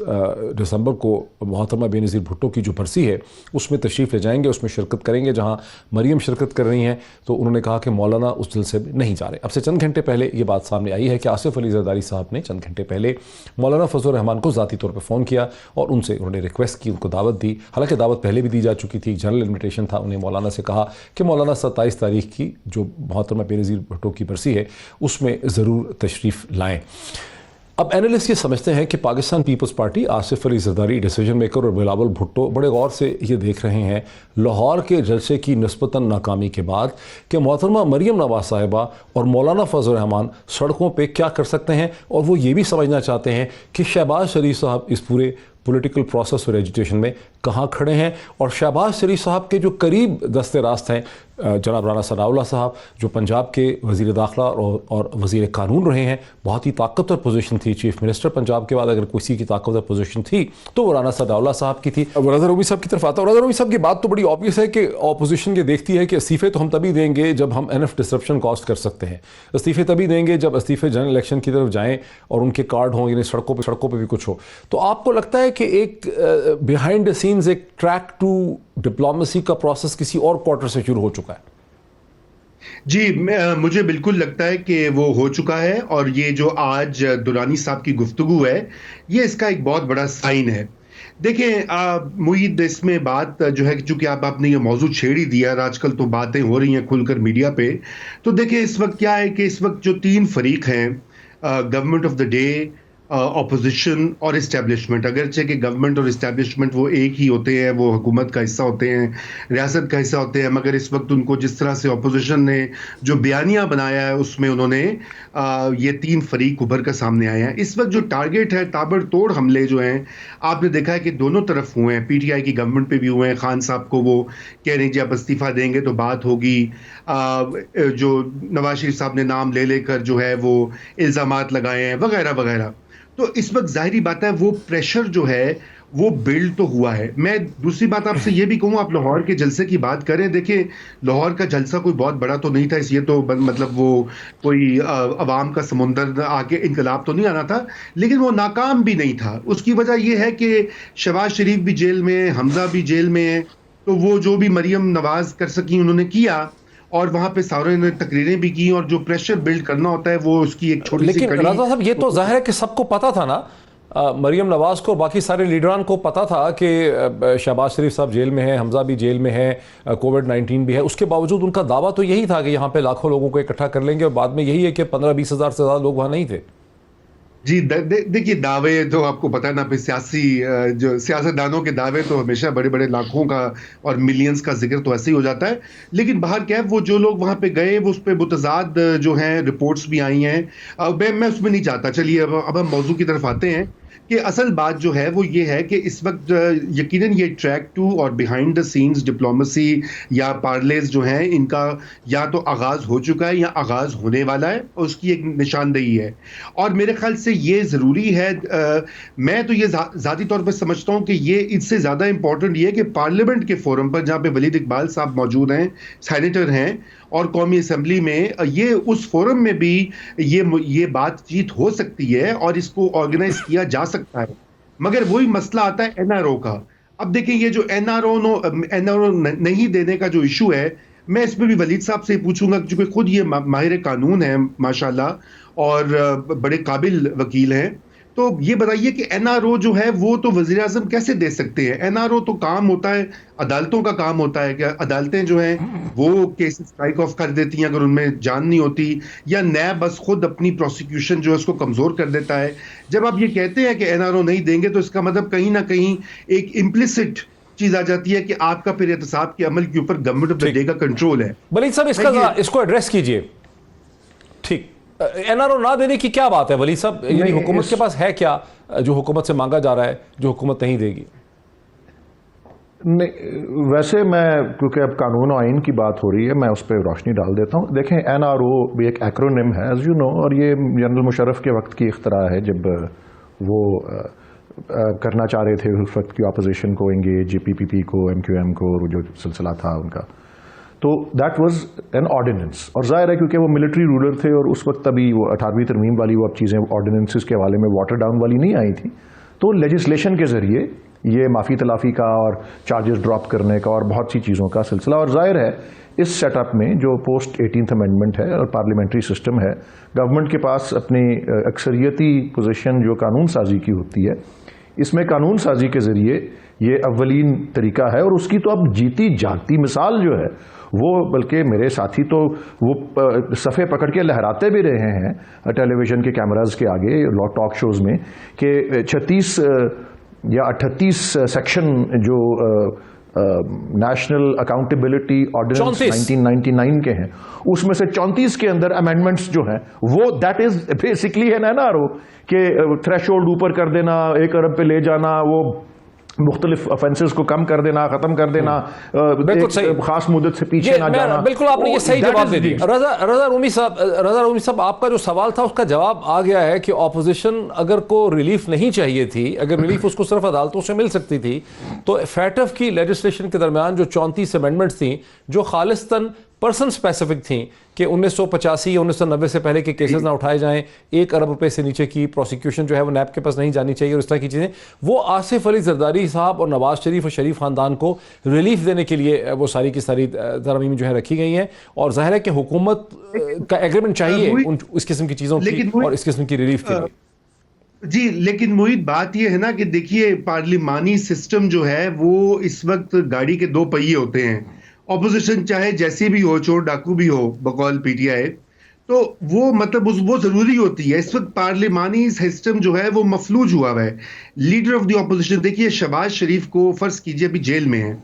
S1: دسمبر کو محترمہ بے نظیر بھٹو کی جو برسی ہے اس میں تشریف لے جائیں گے، اس میں شرکت کریں گے جہاں مریم شرکت کر رہی ہیں؟ تو انہوں نے کہا کہ مولانا اس جلسے میں نہیں جا رہے. اب سے چند گھنٹے پہلے یہ بات سامنے آئی ہے کہ آصف علی زرداری صاحب نے چند گھنٹے پہلے مولانا فضل الرحمان کو ذاتی طور پہ فون کیا اور ان سے انہوں نے ریکویسٹ کی، ان کو دعوت دی. حالانکہ دعوت پہلے بھی دی جا چکی تھی، جنرل انویٹیشن تھا. انہیں مولانا سے کہا کہ مولانا 27 تاریخ کی جو محترمہ بے نظیر بھٹو کی برسی ہے اس میں ضرور تشریف لائیں. अब एनालिस्ट ये समझते हैं कि पाकिस्तान पीपल्स पार्टी, आसिफ अली जरदारी डिसीजन मेकर और बिलावल भुट्टो बड़े गौर से ये देख रहे हैं लाहौर के जलसे की निस्बतन नाकामी के बाद कि मोहतरमा मरियम नवाज साहिबा और मौलाना फजल रहमान सड़कों पे क्या कर सकते हैं, और वो ये भी समझना चाहते हैं कि शहबाज शरीफ साहब इस पूरे पॉलिटिकल प्रोसेस और एजुटेशन में कहाँ खड़े हैं। और शहबाज शरीफ साहब के जो करीब दस्ते रास्त हैं जनाब राना सनाउल्लाह साहब, जो पंजाब के वज़ीर दाखिला और वज़ीर कानून रहे हैं, बहुत ही ताकतवर पोजीशन थी। चीफ मिनिस्टर पंजाब के बाद अगर किसी की ताकतवर पोजीशन थी तो वो राना सनाउल्लाह साहब की थी। अब रज़ा रऊमी साहब की तरफ आता हूँ। रज़ा रऊमी साहब की बात तो बड़ी ऑब्वियस है कि अपोजिशन ये देखती है कि इस्तीफ़े तो हम तभी देंगे जब हम एनफ डिसरप्शन कॉस्ट कर सकते हैं, इस्तीफ़े तभी देंगे जब इस्तीफ़े जनरल इलेक्शन की तरफ जाएँ और उनके कार्ड हों, यानी सड़कों पर भी कुछ हो। तो आपको लगता है कि एक बिहाइंड द सीन्स एक ट्रैक टू डिप्लोमेसी का प्रोसेस किसी और क्वार्टर से शुरू हो चुका है?
S4: जी, मुझे बिल्कुल लगता है कि वो हो चुका है, और ये जो आज दुरानी साहब की गुफ्तगू है ये इसका एक बहुत बड़ा साइन है। देखें मुईद, इसमें बात जो है, चूंकि आपने ये मौजू छेड़ ही दिया, आजकल तो बातें हो रही हैं खुलकर मीडिया पे, तो देखें इस वक्त क्या है कि इस वक्त जो तीन फरीक हैं, government of the day, opposition और इस्टेब्लिशमेंट, अगरचे कि गवर्नमेंट और इस्टेब्लिशमेंट वो एक ही होते हैं, वो हुकूमत का हिस्सा होते हैं, रियासत का हिस्सा होते हैं, मगर इस वक्त उनको जिस तरह से अपोजिशन ने जो बयानिया बनाया है उसमें उन्होंने ये तीन फरीक उभर कर सामने आए हैं। इस वक्त जो टारगेट है, ताबड़तोड़ हमले जो हैं आपने देखा है कि दोनों तरफ हुए हैं, पीटीआई की गवर्नमेंट पे भी हुए हैं। खान साहब को वो कह रहे हैं जी आप इस्तीफ़ा देंगे तो बात होगी, जो नवाज शरीफ साहब ने नाम ले लेकर जो है वो इल्ज़ामात लगाए हैं वगैरह वगैरह। तो इस वक्त जाहिरी बात है वो प्रेशर जो है वो बिल्ड तो हुआ है। मैं दूसरी बात आपसे ये भी कहूँ, आप लाहौर के जलसे की बात करें, देखिए लाहौर का जलसा कोई बहुत बड़ा तो नहीं था, इसलिए तो मतलब वो कोई अवाम का समुंदर आके इनकलाब तो नहीं आना था, लेकिन वो नाकाम भी नहीं था। उसकी वजह ये है कि शहबाज शरीफ भी जेल में है, हमजा भी जेल में है, तो वो जो भी मरियम नवाज कर सकी उन्होंने किया, और वहां पे सारे ने तकरीरें भी की, और जो प्रेशर बिल्ड करना होता है वो उसकी एक छोटी सी
S1: लेकिन
S4: कड़ी।
S1: राजा साहब ये तो जाहिर है कि सबको पता था ना, मरियम नवाज को, बाकी सारे लीडरान को पता था कि शहबाज शरीफ साहब जेल में है, हमजा भी जेल में है, कोविड-19 भी है। उसके बावजूद उनका दावा तो यही था कि यहाँ पे लाखों लोगों को इकट्ठा कर लेंगे, और बाद में यही है कि 15-20 हज़ार से ज़्यादा लोग वहाँ नहीं थे।
S4: जी, देखिए दावे तो आपको पता है ना, जो सियासतदानों के दावे तो हमेशा बड़े बड़े लाखों का और मिलियंस का जिक्र तो ऐसे ही हो जाता है। लेकिन बाहर क्या है, वो जो लोग वहां पे गए वो उस पर मुतज़ाद जो हैं रिपोर्ट्स भी आई हैं। अब मैं उसमें नहीं जाता, चलिए अब हम मौजू की तरफ आते हैं कि असल बात जो है वो ये है कि इस वक्त यकीनन ये ट्रैक टू और बिहाइंड द सीन्स डिप्लोमेसी या पार्लेज जो हैं इनका या तो आगाज़ हो चुका है या आगाज़ होने वाला है, उसकी एक निशानदेही है। और मेरे ख्याल से ये ज़रूरी है, मैं तो ये ज़ाती तौर पर समझता हूँ कि ये इससे ज़्यादा इम्पोर्टेंट ये है कि पार्लियामेंट के फोरम पर जहाँ पे वलीद इकबाल साहब मौजूद हैं, सेनेटर हैं, और कौमी असम्बली में, ये उस फोरम में भी ये बातचीत हो सकती है और इसको ऑर्गेनाइज किया जा सकता है। मगर वही मसला आता है एनआरओ का। अब देखें ये जो एनआरओ नहीं देने का जो इशू है, मैं इसमें भी वलीद साहब से पूछूंगा, क्योंकि खुद ये माहिर कानून है माशाल्लाह, और बड़े काबिल वकील हैं। तो ये बताइए कि एनआरओ जो है वो तो वज़ीर आज़म कैसे दे सकते हैं? एनआरओ तो काम होता है, अदालतों का काम होता है कि अदालतें जो हैं वो केस स्ट्राइक ऑफ कर देती हैं अगर उनमें जान नहीं होती, या नैब बस खुद अपनी प्रोसिक्यूशन जो है उसको कमज़ोर कर देता है। जब आप ये कहते हैं कि एनआरओ नहीं देंगे, तो इसका मतलब कहीं ना कहीं एक इम्प्लिसिट चीज आ जाती है कि आपका फिर एहतसाब के अमल के ऊपर गवर्नमेंट ऑफ द डे का कंट्रोल है।
S1: वलीद साहब इसको एड्रेस कीजिए। ठीक, एनआरओ ना देने की क्या बात है वलीद साहब? यानी हुकूमत के पास है क्या जो हुकूमत से मांगा जा रहा है जो हुकूमत नहीं देगी?
S3: नहीं, वैसे मैं, क्योंकि अब कानून और आइन की बात हो रही है, मैं उस पर रोशनी डाल देता हूँ। देखें, एनआरओ भी एक एक्रोनिम है एज यू नो, और ये जनरल मुशर्रफ के वक्त की इख्तरा है जब वो करना चाह रहे थे उस वक्त की अपोजिशन को एंगेज, पीपीपी को, एमक्यूएम को, जो सिलसिला था उनका, तो दैट वाज एन ऑर्डिनेंस। और जाहिर है क्योंकि वो मिलिट्री रूलर थे और उस वक्त अभी वो 18वीं तरमीम वाली वो अब चीज़ें ऑर्डिनेंसेस के हवाले में वाटर डाउन वाली नहीं आई थी, तो लेजिस्लेशन के ज़रिए ये माफ़ी तलाफ़ी का और चार्जेस ड्रॉप करने का और बहुत सी चीज़ों का सिलसिला। और जाहिर है इस सेटअप में जो पोस्ट 18th अमेंडमेंट है और पार्लियामेंट्री सिस्टम है, गवर्नमेंट के पास अपनी अक्सरियती पोजीशन जो कानून साजी की होती है, इसमें कानून साजी के ज़रिए ये अव्वलीन तरीका है, और उसकी तो अब जीती जागती मिसाल जो है وہ بلکہ میرے ساتھی تو وہ صفحے پکڑ کے لہراتے بھی رہے ہیں ٹیلی ویژن کے کیمراز کے آگے ٹاک شوز میں کہ 36 یا 38 سیکشن جو نیشنل اکاؤنٹیبلٹی آرڈیننس 1999 کے ہیں اس میں سے 34 کے اندر امینڈمنٹس جو ہیں وہ دیٹ از بیسکلی ہے نا کہ تھریش ہولڈ اوپر کر دینا، 1 ارب پہ لے جانا، وہ مختلف افینسز کو کم کر دینا، ختم کر دینا، ایک خاص مدت سے پیچھے نہ جانا.
S1: بالکل آپ نے یہ صحیح جواب دے دیا. رضا رومی صاحب آپ کا جو سوال تھا اس کا جواب آ گیا ہے کہ اپوزیشن اگر کو ریلیف نہیں چاہیے تھی، اگر ریلیف اس کو صرف عدالتوں سے مل سکتی تھی تو فیٹف کی لیجسلیشن کے درمیان جو 34 امینڈمنٹس تھیں جو خالصتاً پرسن اسپیسیفک تھیں کہ 1985 یا 1990 سے پہلے کے کیسز نہ اٹھائے جائیں، 1 ارب روپے سے نیچے کی پروسیکیوشن جو ہے وہ نیب کے پاس نہیں جانی چاہیے اور اس طرح کی چیزیں، وہ آصف علی زرداری صاحب اور نواز شریف اور شریف خاندان کو ریلیف دینے کے لیے وہ ساری کی ساری ترامیم جو ہے رکھی گئی ہیں، اور ظاہر ہے کہ حکومت کا ایگریمنٹ چاہیے اس قسم کی چیزوں کی اور اس قسم کی ریلیف کے لیے.
S4: جی لیکن محیط بات یہ ہے نا کہ دیکھیے پارلیمانی سسٹم جو ہے وہ اس وقت گاڑی کے 2 پہیے ہوتے ہیں. اپوزیشن چاہے جیسی بھی ہو، چور ڈاکو بھی ہو بقول پی ٹی آئی، تو وہ مطلب وہ ضروری ہوتی ہے. اس وقت پارلیمانی سسٹم جو ہے وہ مفلوج ہوا ہے. لیڈر آف دی اپوزیشن دیکھیے شہباز شریف کو فرض کیجئے ابھی جیل میں ہیں،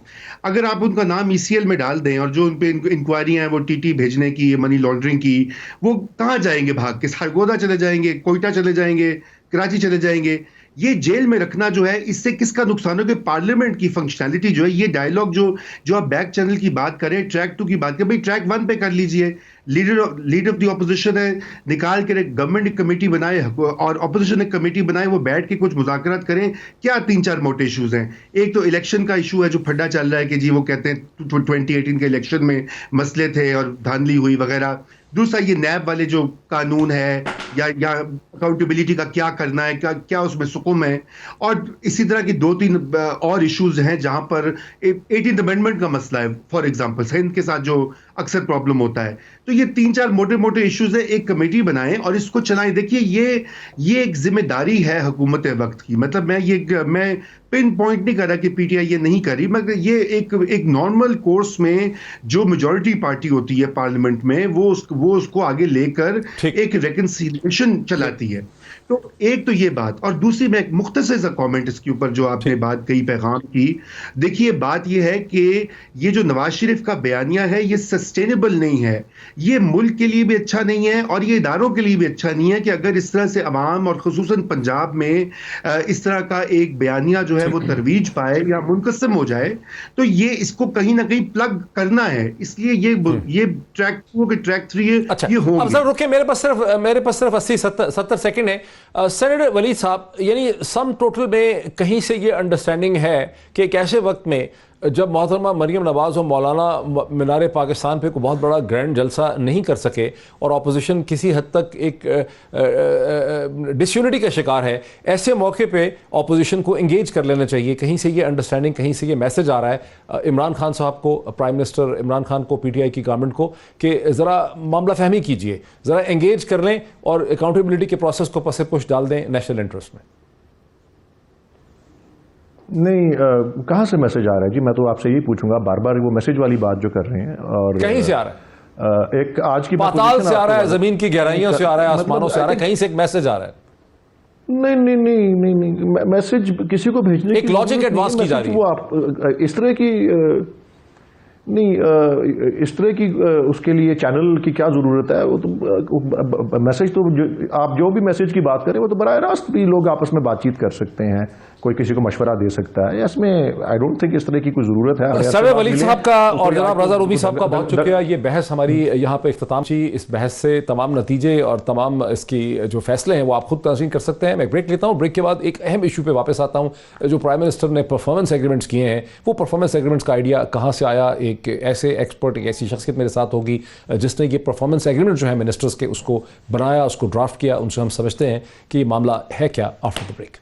S4: اگر آپ ان کا نام ECL میں ڈال دیں اور جو ان پہ انکوائریاں ہیں وہ TT بھیجنے کی، منی لانڈرنگ کی، وہ کہاں جائیں گے بھاگ کے؟ سرگودا چلے جائیں گے، کوئٹہ چلے جائیں گے، کراچی چلے جائیں گے. یہ جیل میں رکھنا جو ہے اس سے کس کا نقصان ہو کہ پارلیمنٹ کی فنکشنالٹی جو ہے، یہ ڈائیلاگ جو آپ بیک چینل کی بات کریں، ٹریک 2 کی بات کریں، بھائی ٹریک 1 پہ کر لیجئے. لیڈر آف دی اپوزیشن ہے، نکال کے گورنمنٹ ایک کمیٹی بنائے اور اپوزیشن ایک کمیٹی بنائے، وہ بیٹھ کے کچھ مذاکرات کریں. کیا 3-4 موٹے ایشوز ہیں؟ ایک تو الیکشن کا ایشو ہے جو پھڈا چل رہا ہے کہ جی وہ کہتے ہیں 2018 کے الیکشن میں مسئلے تھے اور دھاندلی ہوئی وغیرہ. دوسرا یہ نیب والے جو قانون ہے یا اکاؤنٹیبلٹی کا کیا کرنا ہے، کیا اس میں سکم ہے. اور اسی طرح کی 2-3 اور ایشوز ہیں جہاں پر 18th امینڈمنٹ کا مسئلہ ہے فار ایگزامپل، ہند کے ساتھ جو اکثر پرابلم ہوتا ہے. تو یہ 3-4 موٹے ایشوز ہیں، ایک کمیٹی بنائیں اور اس کو چلائیں. دیکھیے یہ ایک ذمہ داری ہے حکومت وقت کی. مطلب میں پن پوائنٹ نہیں کر رہا کہ پی ٹی آئی یہ نہیں کر رہی، مگر یہ ایک نارمل کورس میں جو میجورٹی پارٹی ہوتی ہے پارلیمنٹ میں وہ اس کو آگے لے کر ایک ریکنسیلیشن چلاتی ہے. تو ایک تو یہ بات، اور دوسری میں ایک مختصر سا کامنٹ اس کے اوپر جو آپ نے بات کہی پیغام کی. دیکھیے بات یہ ہے کہ یہ جو نواز شریف کا بیانیہ ہے یہ سسٹینیبل نہیں ہے، یہ ملک کے لیے بھی اچھا نہیں ہے اور یہ اداروں کے لیے بھی اچھا نہیں ہے کہ اگر اس طرح سے عوام اور خصوصاً پنجاب میں اس طرح کا ایک بیانیہ جو ہے وہ ترویج پائے یا منقسم ہو جائے، تو یہ اس کو کہیں نہ کہیں پلگ کرنا ہے. اس لیے یہ ٹریک 2 کے ٹریک 3 یہ ہوں گے.
S1: رکے، میرے پاس صرف 80-70 سیکنڈ ہے. سینیٹر ولید صاحب، یعنی سم ٹوٹل میں کہیں سے یہ انڈرسٹینڈنگ ہے کہ ایک ایسے وقت میں جب محترمہ مریم نواز اور مولانا مینار پاکستان پہ کوئی بہت بڑا گرینڈ جلسہ نہیں کر سکے اور اپوزیشن کسی حد تک ایک ڈس یونٹی کا شکار ہے، ایسے موقع پہ اپوزیشن کو انگیج کر لینا چاہیے. کہیں سے یہ انڈرسٹینڈنگ، کہیں سے یہ میسج آ رہا ہے عمران خان صاحب کو، پرائم منسٹر عمران خان کو، PTI کی گورنمنٹ کو کہ ذرا معاملہ فہمی کیجئے، ذرا انگیج کر لیں اور اکاؤنٹیبلٹی کے پروسیس کو پس پش ڈال دیں نیشنل انٹرسٹ میں.
S3: نہیں، کہاں سے میسج آ رہا ہے جی؟ میں تو آپ سے یہی پوچھوں گا، بار بار وہ میسج والی بات جو کر رہے ہیں. اور
S1: کہیں سے آ رہا ہے،
S3: ایک آج کی
S1: پاتال سے آ رہا ہے، زمین کی گہرائیوں سے آ رہا ہے، آسمانوں سے آ رہا ہے، کہیں سے ایک میسج آ رہا ہے.
S3: نہیں، میسج کسی کو بھیجنے
S1: ایک لاجک ایڈوانس کی جا رہی ہے.
S3: وہ آپ اس طرح کی نہیں، اس طرح کی اس کے لیے چینل کی کیا ضرورت ہے؟ وہ تو میسج تو آپ جو بھی میسج کی بات کریں وہ تو براہ راست بھی لوگ آپس میں بات چیت کر سکتے ہیں، کوئی کسی کو مشورہ دے سکتا ہے. اس میں آئی ڈونٹ تھنک اس طرح کی کوئی ضرورت ہے.
S1: سر ولید صاحب کا اور جناب رضا رومی صاحب کا بہت شکریہ. یہ بحث ہماری یہاں پہ اختتام ہوئی. اس بحث سے تمام نتیجے اور تمام اس کی جو فیصلے ہیں وہ آپ خود تنظیم کر سکتے ہیں. میں بریک لیتا ہوں، بریک کے بعد ایک اہم ایشو پہ واپس آتا ہوں. جو پرائم منسٹر نے پرفارمنس ایگریمنٹس کیے ہیں، وہ پرفارمنس ایگریمنٹس کا آئیڈیا کہاں سے آیا؟ ایک ایسے ایکسپرٹ، ایک ایسی شخصیت میرے ساتھ ہوگی جس نے یہ پرفارمنس ایگریمنٹ جو ہے منسٹرز کے اس کو بنایا، اس کو ڈرافٹ کیا. ان سے ہم سمجھتے ہیں کہ یہ معاملہ ہے کیا. After the break.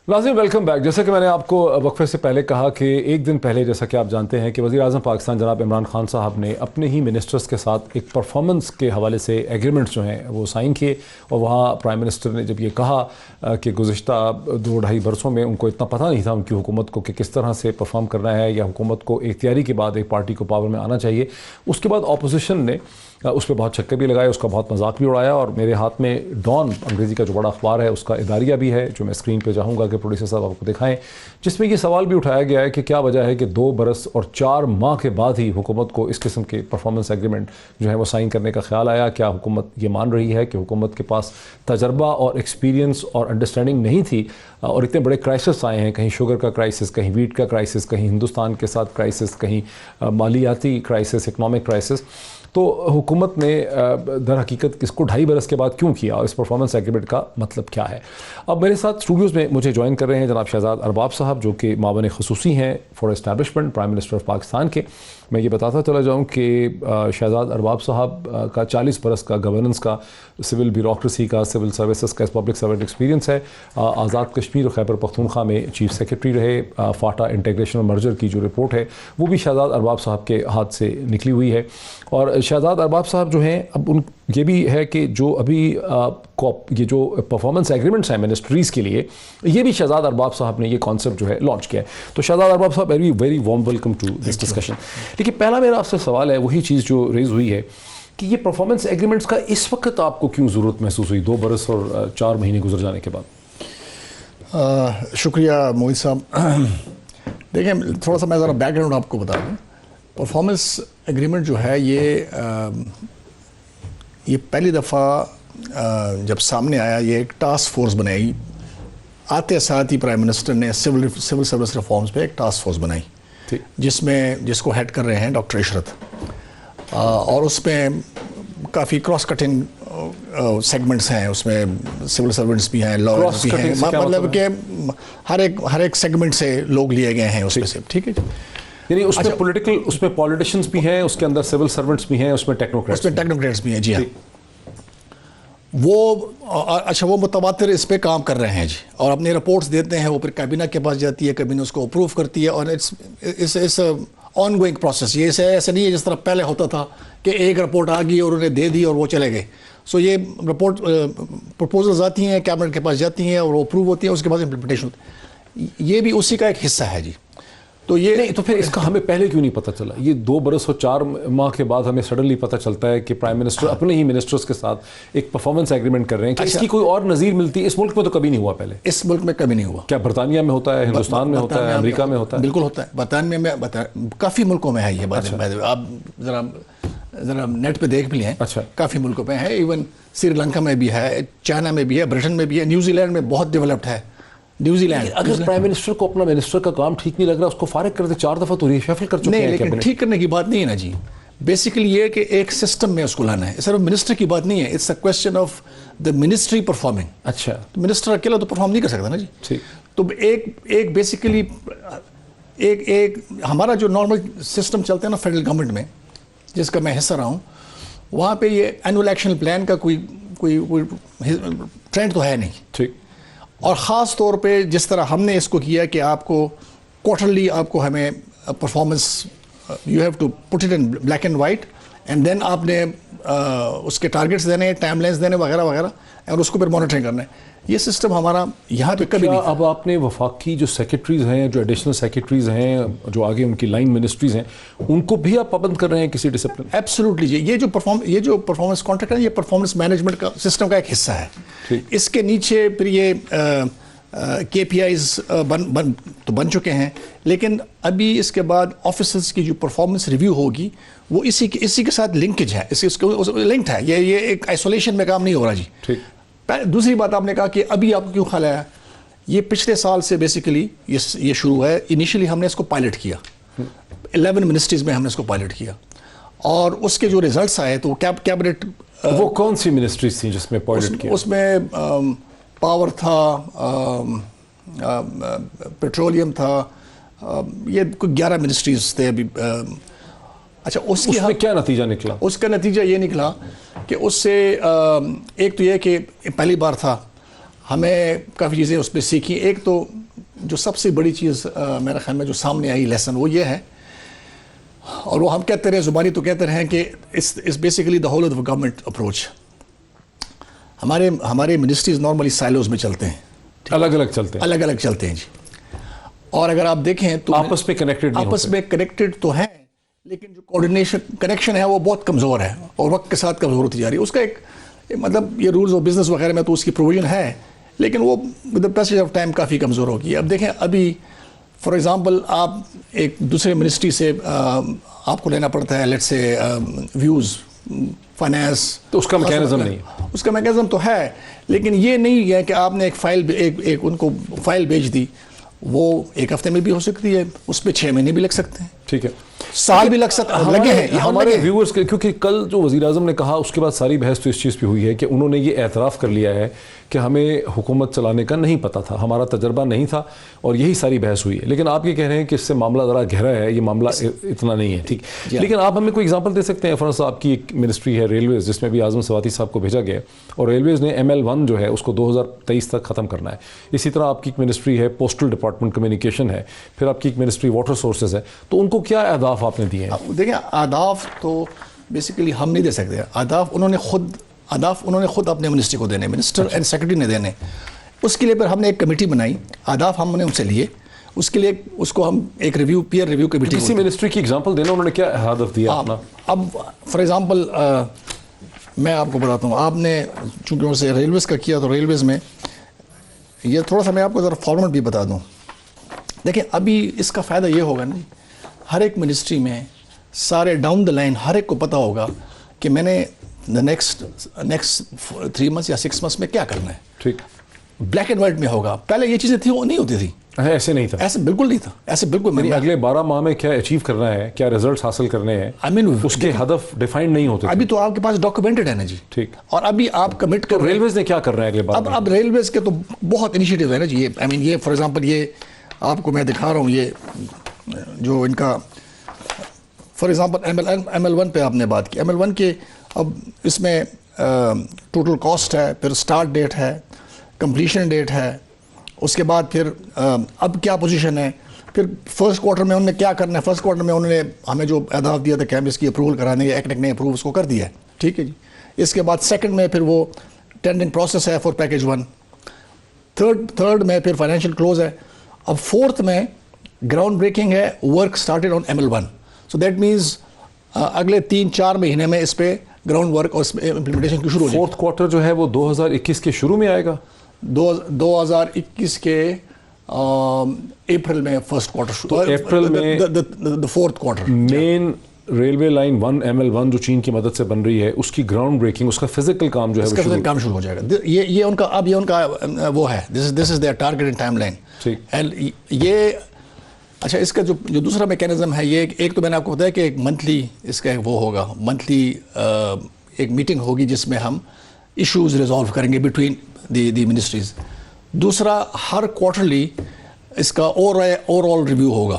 S1: नाज़रीन वेलकम बैक। जैसा कि मैंने आपको वक्फे से पहले कहा कि एक दिन पहले जैसा कि आप जानते हैं कि वज़ीर आज़म पाकिस्तान जनाब इमरान खान साहब ने अपने ही मिनिस्टर्स के साथ एक परफॉर्मेंस के हवाले से एग्रीमेंट्स जो हैं वो साइन किए, और वहाँ प्राइम मिनिस्टर ने जब ये कहा कि गुज़िश्ता 2-2.5 बरसों में उनको इतना पता नहीं था उनकी हुकूमत को कि किस तरह से परफॉर्म करना है, या हुकूमत को इख्तियारी के बाद एक पार्टी को पावर में आना चाहिए, उसके बाद अपोजिशन ने उस पर बहुत छक्के भी लगाए, उसका बहुत मजाक भी उड़ाया। और मेरे हाथ में डॉन अंग्रेज़ी का जो बड़ा अखबार है उसका इदारिया भी है, जो मैं स्क्रीन पे चाहूँगा कि प्रोड्यूसर साहब आपको दिखाएं, जिसमें ये सवाल भी उठाया गया है कि क्या वजह है कि 2 बरस और 4 माह के बाद ही हुकूमत को इस किस्म के परफॉर्मेंस एग्रीमेंट जो है वो साइन करने का ख्याल आया। क्या हुकूमत ये मान रही है कि हुकूमत के पास तजर्बा और एक्सपीरियंस और अंडरस्टैंडिंग नहीं थी, और इतने बड़े क्राइसिस आए हैं, कहीं शुगर का क्राइसिस, कहीं वीट का क्राइसिस, कहीं हिंदुस्तान के साथ क्राइसिस, कहीं मालियाती क्राइसिस, इकनॉमिक क्राइसिस, तो हुकूमत ने दर हकीकत इसको 2.5 बरस के बाद क्यों किया, और इस परफॉर्मेंस एग्रीमेंट का मतलब क्या है। अब मेरे साथ स्टूडियोज़ में मुझे ज्वाइन कर रहे हैं जनाब शहजाद अरबाब साहब, जो कि मावन खसूसी हैं for establishment prime minister of Pakistan के। मैं ये बताता चला जाऊँ कि शहजाद अरबाब साहब का 40 बरस का गवर्नेंस का, सिविल ब्यूरोक्रेसी का, सिविल सर्विसेज का पब्लिक सर्वेंट एक्सपीरियंस है। आज़ाद कश्मीर और खैबर पख्तूनख्वा में चीफ सेक्रेटरी रहे। फाटा इंटीग्रेशन और मर्जर की जो रिपोर्ट है वो भी शहजाद अरबाब साहब के हाथ से निकली हुई है। और शहजाद अरबाब साहब जो हैं, अब उन ये भी है कि जो अभी ये जो परफॉर्मेंस एग्रीमेंट्स हैं मिनिस्ट्रीज़ के लिए, ये भी शहजाद अरबाब साहब ने ये कॉन्सेप्ट जो है लॉन्च किया है। तो शहजाद अरबाब साहब, very very warm welcome to this discussion. देखिए, पहला मेरा आपसे सवाल है वही चीज़ जो रेज़ हुई है कि ये परफॉर्मेंस एग्रीमेंट्स का इस वक्त आपको क्यों ज़रूरत महसूस हुई 2 बरस और 4 महीने गुजर जाने के बाद?
S5: शुक्रिया मोहित साहब। देखिए, थोड़ा सा मैं ज़रा बैकग्राउंड आपको बता दूँ। परफॉर्मेंस एग्रीमेंट जो है ये पहली दफ़ा जब सामने आया, ये एक टास्क फोर्स बनाई। आते साथ ही प्राइम मिनिस्टर ने सिविल सर्विस रिफॉर्म्स पे एक टास्क फोर्स बनाई, जिसको हेड कर रहे हैं डॉक्टर इशरत, और उसमें काफ़ी क्रॉस कटिंग सेगमेंट्स हैं। उसमें सिविल सर्वेंट्स भी हैं, लॉयर्स भी हैं, मतलब कि हर एक सेगमेंट से लोग लिए गए हैं उसमें से। ठीक है,
S1: यानी उसमें पॉलिटिशियंस भी हैं, उसके अंदर सिविल सर्वेंट्स भी हैं, उसमें टेक्नोक्रेट्स
S5: भी हैं। जी हाँ, वो मुतवातिर इस पे काम कर रहे हैं जी, और अपनी रिपोर्ट्स देते हैं, वो फिर कैबिनेट के पास जाती है, कैबिनेट उसको अप्रूव करती है, और इट्स ऑन गोइंग प्रोसेस। ये ऐसे नहीं है जिस तरह पहले होता था कि एक रिपोर्ट आ गई और उन्हें दे दी और वो चले गए। सो ये रिपोर्ट प्रपोजल्स आती हैं, कैबिनेट के पास जाती हैं और वो अप्रूव होती हैं, उसके बाद इम्प्लीमेंटेशन होती है। ये भी उसी का एक हिस्सा है जी।
S1: तो ये नहीं, तो फिर इसका हमें पहले क्यों नहीं पता चला? ये 2 बरस और 4 माह के बाद हमें सडनली पता चलता है कि प्राइम मिनिस्टर अपने ही मिनिस्टर्स के साथ एक परफॉर्मेंस एग्रीमेंट कर रहे हैं। इसकी कोई और नज़ीर मिलती है? इस मुल्क में तो कभी नहीं हुआ पहले।
S5: इस मुल्क में कभी नहीं हुआ।
S1: क्या बरतानिया में होता है, हिंदुस्तान में होता है, अमेरिका में होता है?
S5: बिल्कुल होता है। बरतानिया में काफ़ी मुल्कों में है ये बात। आप ज़रा नेट पे देख भी लें।
S1: अच्छा,
S5: काफ़ी मुल्कों में है, इवन श्रीलंका में भी है, चाइना में भी है, ब्रिटेन में भी है, न्यूजीलैंड में बहुत डेवलप्ड है। न्यूजीलैंड,
S1: अगर प्राइम मिनिस्टर को अपना मिनिस्टर का काम ठीक नहीं लग रहा, उसको फारिग कर दे। 4 दफ़ा तो रिशफल कर चुके हैं।
S5: लेकिन ठीक करने की बात नहीं है ना जी। बेसिकली ये कि एक सिस्टम में उसको लाना है, सिर्फ मिनिस्टर की बात नहीं है। It's a question of the ministry performing.
S1: अच्छा,
S5: तो मिनिस्टर अकेला तो परफॉर्म नहीं कर सकता ना जी।
S1: ठीक।
S5: तो एक बेसिकली एक हमारा जो नॉर्मल सिस्टम चलता है ना फेडरल गवर्नमेंट में, जिसका मैं हिस्सा रहा हूँ, वहाँ पे ये एनुअल एक्शन प्लान का कोई ट्रेंड तो है नहीं।
S1: ठीक।
S5: और ख़ास तौर पे जिस तरह हमने इसको किया कि आपको क्वार्टरली आपको हमें performance, you have to put it in black and white, and then आपने उसके टारगेट्स देने, टाइमलाइंस देने वगैरह वगैरह, और उसको फिर मॉनिटरिंग करना है। ये सिस्टम हमारा यहाँ पे कभी नहीं।
S1: अब आपने वफाकी जो सेक्रेटरीज हैं, जो एडिशनल सेक्रेटरीज हैं, जो आगे उनकी लाइन मिनिस्ट्रीज हैं, उनको भी आप पाबंद कर रहे हैं किसी डिसिप्लिन?
S5: एब्सोल्युटली जी। ये जो परफॉर्मेंस कॉन्ट्रैक्ट है, ये परफॉर्मेंस मैनेजमेंट का सिस्टम का एक हिस्सा है। इसके नीचे फिर ये KPIs बन चुके हैं, लेकिन अभी इसके बाद ऑफिसर्स की जो परफॉर्मेंस रिव्यू होगी वो इसी के साथ लिंकेज है, लिंक्ड है। ये एक आइसोलेशन में काम नहीं हो रहा जी।
S1: ठीक।
S5: दूसरी बात आपने कहा कि अभी आपको क्यों ख्याल आया, ये पिछले साल से बेसिकली ये शुरू है। इनिशियली हमने इसको पायलट किया, 11 मिनिस्ट्रीज में हमने इसको पायलट किया, और उसके जो रिजल्ट्स आए तो कैबिनेट।
S1: वो कौन सी मिनिस्ट्रीज थी जिसमें पायलट किया?
S5: उसमें पावर था, पेट्रोलियम था, ये कोई 11 मिनिस्ट्रीज थे अभी। अच्छा, उसमें
S1: क्या नतीजा निकला?
S5: उसका नतीजा ये निकला कि उससे एक तो ये कि पहली बार था, हमें काफ़ी चीज़ें उस पर सीखी। एक तो جو سب سے بڑی چیز میرا خیال میں جو سامنے آئی لیسن وہ یہ ہے, اور وہ ہم کہتے رہے زبانی تو کہتے رہے کہ اس basically the whole of the government approach. ہمارے منسٹریز نارملی سائلوز میں چلتے ہیں,
S1: الگ الگ چلتے ہیں
S5: جی. اور اگر آپ دیکھیں تو
S1: آپس میں
S5: کنیکٹڈ تو ہیں, لیکن جو کوآرڈینیشن کنیکشن ہے وہ بہت کمزور ہے اور وقت کے ساتھ کمزور ہوتی جا رہی ہے. اس کا ایک مطلب یہ رولز آف بزنس وغیرہ میں تو اس کی پروویژن ہے, لیکن وہ with the passage of time کافی کمزور ہوگی. اب دیکھیں ابھی فار ایگزامپل آپ ایک دوسرے منسٹری سے آپ کو لینا پڑتا ہے لیٹس سے ویوز فائنانس,
S1: تو اس کا میکینزم نہیں ہے.
S5: اس کا میکینزم تو ہے, لیکن یہ نہیں ہے کہ آپ نے ایک ان کو فائل بھیج دی, وہ ایک ہفتے میں بھی ہو سکتی ہے, اس پہ 6 مہینے بھی لگ سکتے ہیں,
S1: ٹھیک ہے,
S5: سال بھی لگ سکتے ہیں, لگے ہیں
S1: ہمارے ویورز کے. کیونکہ کل جو وزیر اعظم نے کہا اس کے بعد ساری بحث تو اس چیز پہ ہوئی ہے کہ انہوں نے یہ اعتراف کر لیا ہے کہ ہمیں حکومت چلانے کا نہیں پتہ تھا, ہمارا تجربہ نہیں تھا, اور یہی ساری بحث ہوئی ہے. لیکن آپ یہ کہہ رہے ہیں کہ اس سے معاملہ ذرا گہرا ہے, یہ معاملہ اتنا نہیں ہے, ٹھیک. لیکن آپ ہمیں کوئی ایگزامپل دے سکتے ہیں؟ فرض آپ کی ایک منسٹری ہے ریلویز, جس میں بھی اعظم سواتی صاحب کو بھیجا گیا, اور ریلویز نے ML1 جو ہے اس کو 2023 تک ختم کرنا ہے. اسی طرح آپ کی ایک منسٹری ہے پوسٹل ڈپارٹمنٹ کمیونیکیشن ہے, پھر آپ کی ایک منسٹری واٹر سورسز ہے. تو ان کو کیا اہداف آپ نے دیے ہیں؟
S5: دیکھیں اہداف تو بیسیکلی ہم نہیں دے سکتے. اہداف انہوں نے خود اپنے منسٹری کو دینے, منسٹر اینڈ سیکرٹری نے دینے. اس کے لیے پھر ہم نے ایک کمیٹی بنائی, اہداف ہم نے ان سے لیے, اس کے لیے اس کو ہم ایک پیئر ریویو کمیٹی.
S1: کسی منسٹری کی ایگزامپل دینا, انہوں نے کیا ہدف دیا اپنا؟
S5: اب فار ایگزامپل میں آپ کو بتاتا ہوں, آپ نے چونکہ ان سے ریلویز کا کیا, تو ریلویز میں یہ تھوڑا سا میں آپ کو ذرا فارمیٹ بھی بتا دوں. دیکھیں ابھی اس کا فائدہ یہ ہوگا نا, ہر ایک منسٹری میں سارے ڈاؤن دا لائن ہر ایک کو پتہ ہوگا کہ میں نے نیکسٹ 3 months یا 6 months میں کیا کرنا ہے.
S1: ٹھیک,
S5: بلیک اینڈ وائٹ میں ہوگا. پہلے یہ چیزیں تھیں, وہ نہیں ہوتی تھی.
S1: ایسے نہیں تھا,
S5: ایسے بالکل نہیں تھا, ایسے بالکل.
S1: اگلے 12 ماہ میں کیا اچیو کرنا ہے, کیا ریزلٹس حاصل کرنے ہیں, اس کے ہدف ڈیفائنڈ نہیں ہوتے.
S5: ابھی تو آپ کے پاس ڈاکومنٹڈ ہے نا جی.
S1: ٹھیک,
S5: اور ابھی آپ کمٹ کر
S1: ریلویز نے کیا کر رہا ہے اگلے 12 ماہ؟
S5: اب ریلویز کے تو بہت انیشیٹو ہے نا جی. یہ فار ایگزامپل یہ آپ کو میں دکھا رہا ہوں, یہ جو ان کا فار ایگزامپل ML1 پہ آپ نے بات کی. ML1 کے اب اس میں ٹوٹل کاسٹ ہے, پھر اسٹارٹ ڈیٹ ہے, کمپلیشن ڈیٹ ہے, اس کے بعد پھر اب کیا پوزیشن ہے, پھر فرسٹ کوارٹر میں انہوں نے کیا کرنا ہے. فرسٹ کوارٹر میں انہوں نے ہمیں جو اہداف دیا تھا کہ ہم اس کی اپروول کرانے کے, ایک نے اپروو اس کو کر دیا ہے, ٹھیک ہے جی. اس کے بعد سیکنڈ میں پھر وہ ٹینڈرنگ پروسیس ہے فار پیکیج 1, تھرڈ میں پھر فائنینشیل کلوز ہے. اب فورتھ میں گراؤنڈ بریکنگ ہے, work started on ML1. So that means اگلے 3-4 مہینے میں اس پہ گراؤنڈ ورک اور اس میں امپلیمنٹیشن کی شروع ہو جائے.
S1: فورتھ کوارٹر جو ہے وہ 2021 کے شروع میں آئے گا,
S5: 2021 کے اپریل میں فرسٹ کوارٹر شروع,
S1: اپریل میں
S5: فورتھ کوارٹر.
S1: مین ریلوے لائن 1 ML1 جو چین کی مدد سے بن رہی ہے, اس کی گراؤنڈ بریکنگ, اس کا فزیکل کام جو ہے
S5: اس کا فزیکل کام شروع ہو جائے گا. یہ ان کا اب یہ ان کا وہ ہے, this is their target and timeline. And یہ اچھا, اس کا جو دوسرا میکینزم ہے, یہ ایک تو میں نے آپ کو بتایا کہ ایک منتھلی اس کا وہ ہوگا, منتھلی ایک میٹنگ ہوگی جس میں ہم ایشوز ریزالو کریں گے بٹوین دی منسٹریز. دوسرا ہر کوارٹرلی اس کا اوور آل ریویو ہوگا,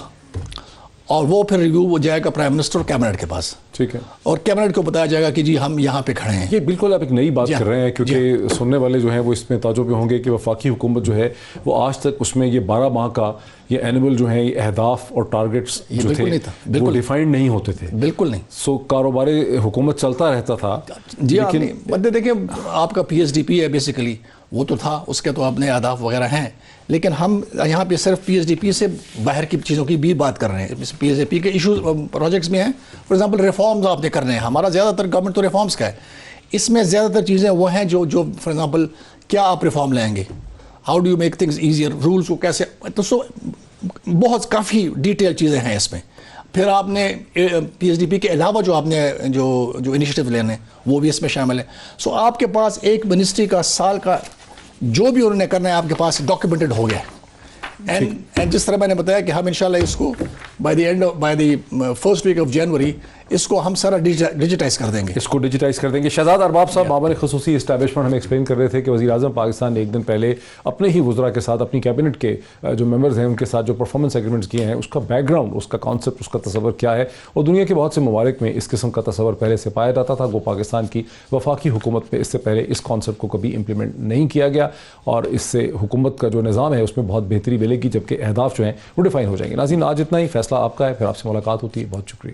S5: اور وہ پھر ریویو وہ جائے گا پرائم منسٹر اور کیبنٹ کے پاس.
S1: ٹھیک ہے,
S5: اور کیبنٹ کو بتایا جائے گا کہ جی ہم یہاں پہ کھڑے ہیں.
S1: یہ بالکل آپ ایک نئی بات کر رہے ہیں, کیونکہ سننے والے جو ہیں وہ اس میں تعجب ہوں گے کہ وفاقی حکومت جو ہے وہ آج تک اس میں یہ 12 ماہ کا یہ اینول جو ہیں یہ اہداف اور ٹارگیٹس جو تھے وہ ڈیفائنڈ نہیں ہوتے تھے.
S5: بالکل نہیں.
S1: سو کاروبار حکومت چلتا رہتا تھا.
S5: جی, لیکن دیکھیں آپ کا PSDP ہے بیسیکلی, وہ تو تھا, اس کے تو اپنے اہداف وغیرہ ہیں, لیکن ہم یہاں پہ صرف PSDP سے باہر کی چیزوں کی بھی بات کر رہے ہیں. PSDP کے ایشوز پروجیکٹس بھی ہیں. فار ایگزامپل ریفارمز آپ نے کرنے ہیں, ہمارا زیادہ تر گورنمنٹ تو ریفارمز کا ہے. اس میں زیادہ تر چیزیں وہ ہیں جو فار ایگزامپل کیا آپ ریفارم لائیں گے, how do you make things easier, rules کو کیسے, تو سو بہت کافی ڈیٹیل چیزیں ہیں اس میں. پھر آپ نے PSDP کے علاوہ جو آپ نے جو انیشیٹو لینے وہ بھی اس میں شامل ہیں. سو آپ کے پاس ایک منسٹری کا سال کا جو بھی انہوں نے کرنا ہے آپ کے پاس ڈاکیومنٹڈ ہو گیا. اینڈ جس طرح میں نے بتایا کہ ہم انشاءاللہ اس کو by the first week of جنوری اس کو ہم سارا ڈیجیٹائز کر دیں گے.
S1: اس کو ڈیجیٹائز کر دیں گے. شہزاد ارباب صاحب بابر خصوصی اسٹیبلشمنٹ ہمیں ایکسپلین کر رہے تھے کہ وزیر اعظم پاکستان نے ایک دن پہلے اپنے ہی وزراء کے ساتھ اپنی کیبنٹ کے جو ممبرز ہیں ان کے ساتھ جو پرفارمنس ایگریمنٹس کیے ہیں اس کا بیک گراؤنڈ, اس کا کانسیپٹ, اس کا تصور کیا ہے, اور دنیا کے بہت سے ممالک میں اس قسم کا تصور پہلے سے پایا جاتا تھا. وہ پاکستان کی وفاقی حکومت میں اس سے پہلے اس کانسیپٹ کو کبھی امپلیمنٹ نہیں کیا گیا, اور اس سے حکومت کا جو نظام ہے اس میں بہت بہتری ملے گی, جبکہ اہداف جو ہیں وہ ڈیفائن ہو جائیں گے. ناظرین آج اتنا ہی, فیصلہ آپ کا ہے. پھر آپ سے ملاقات ہوتی ہے. بہت شکریہ.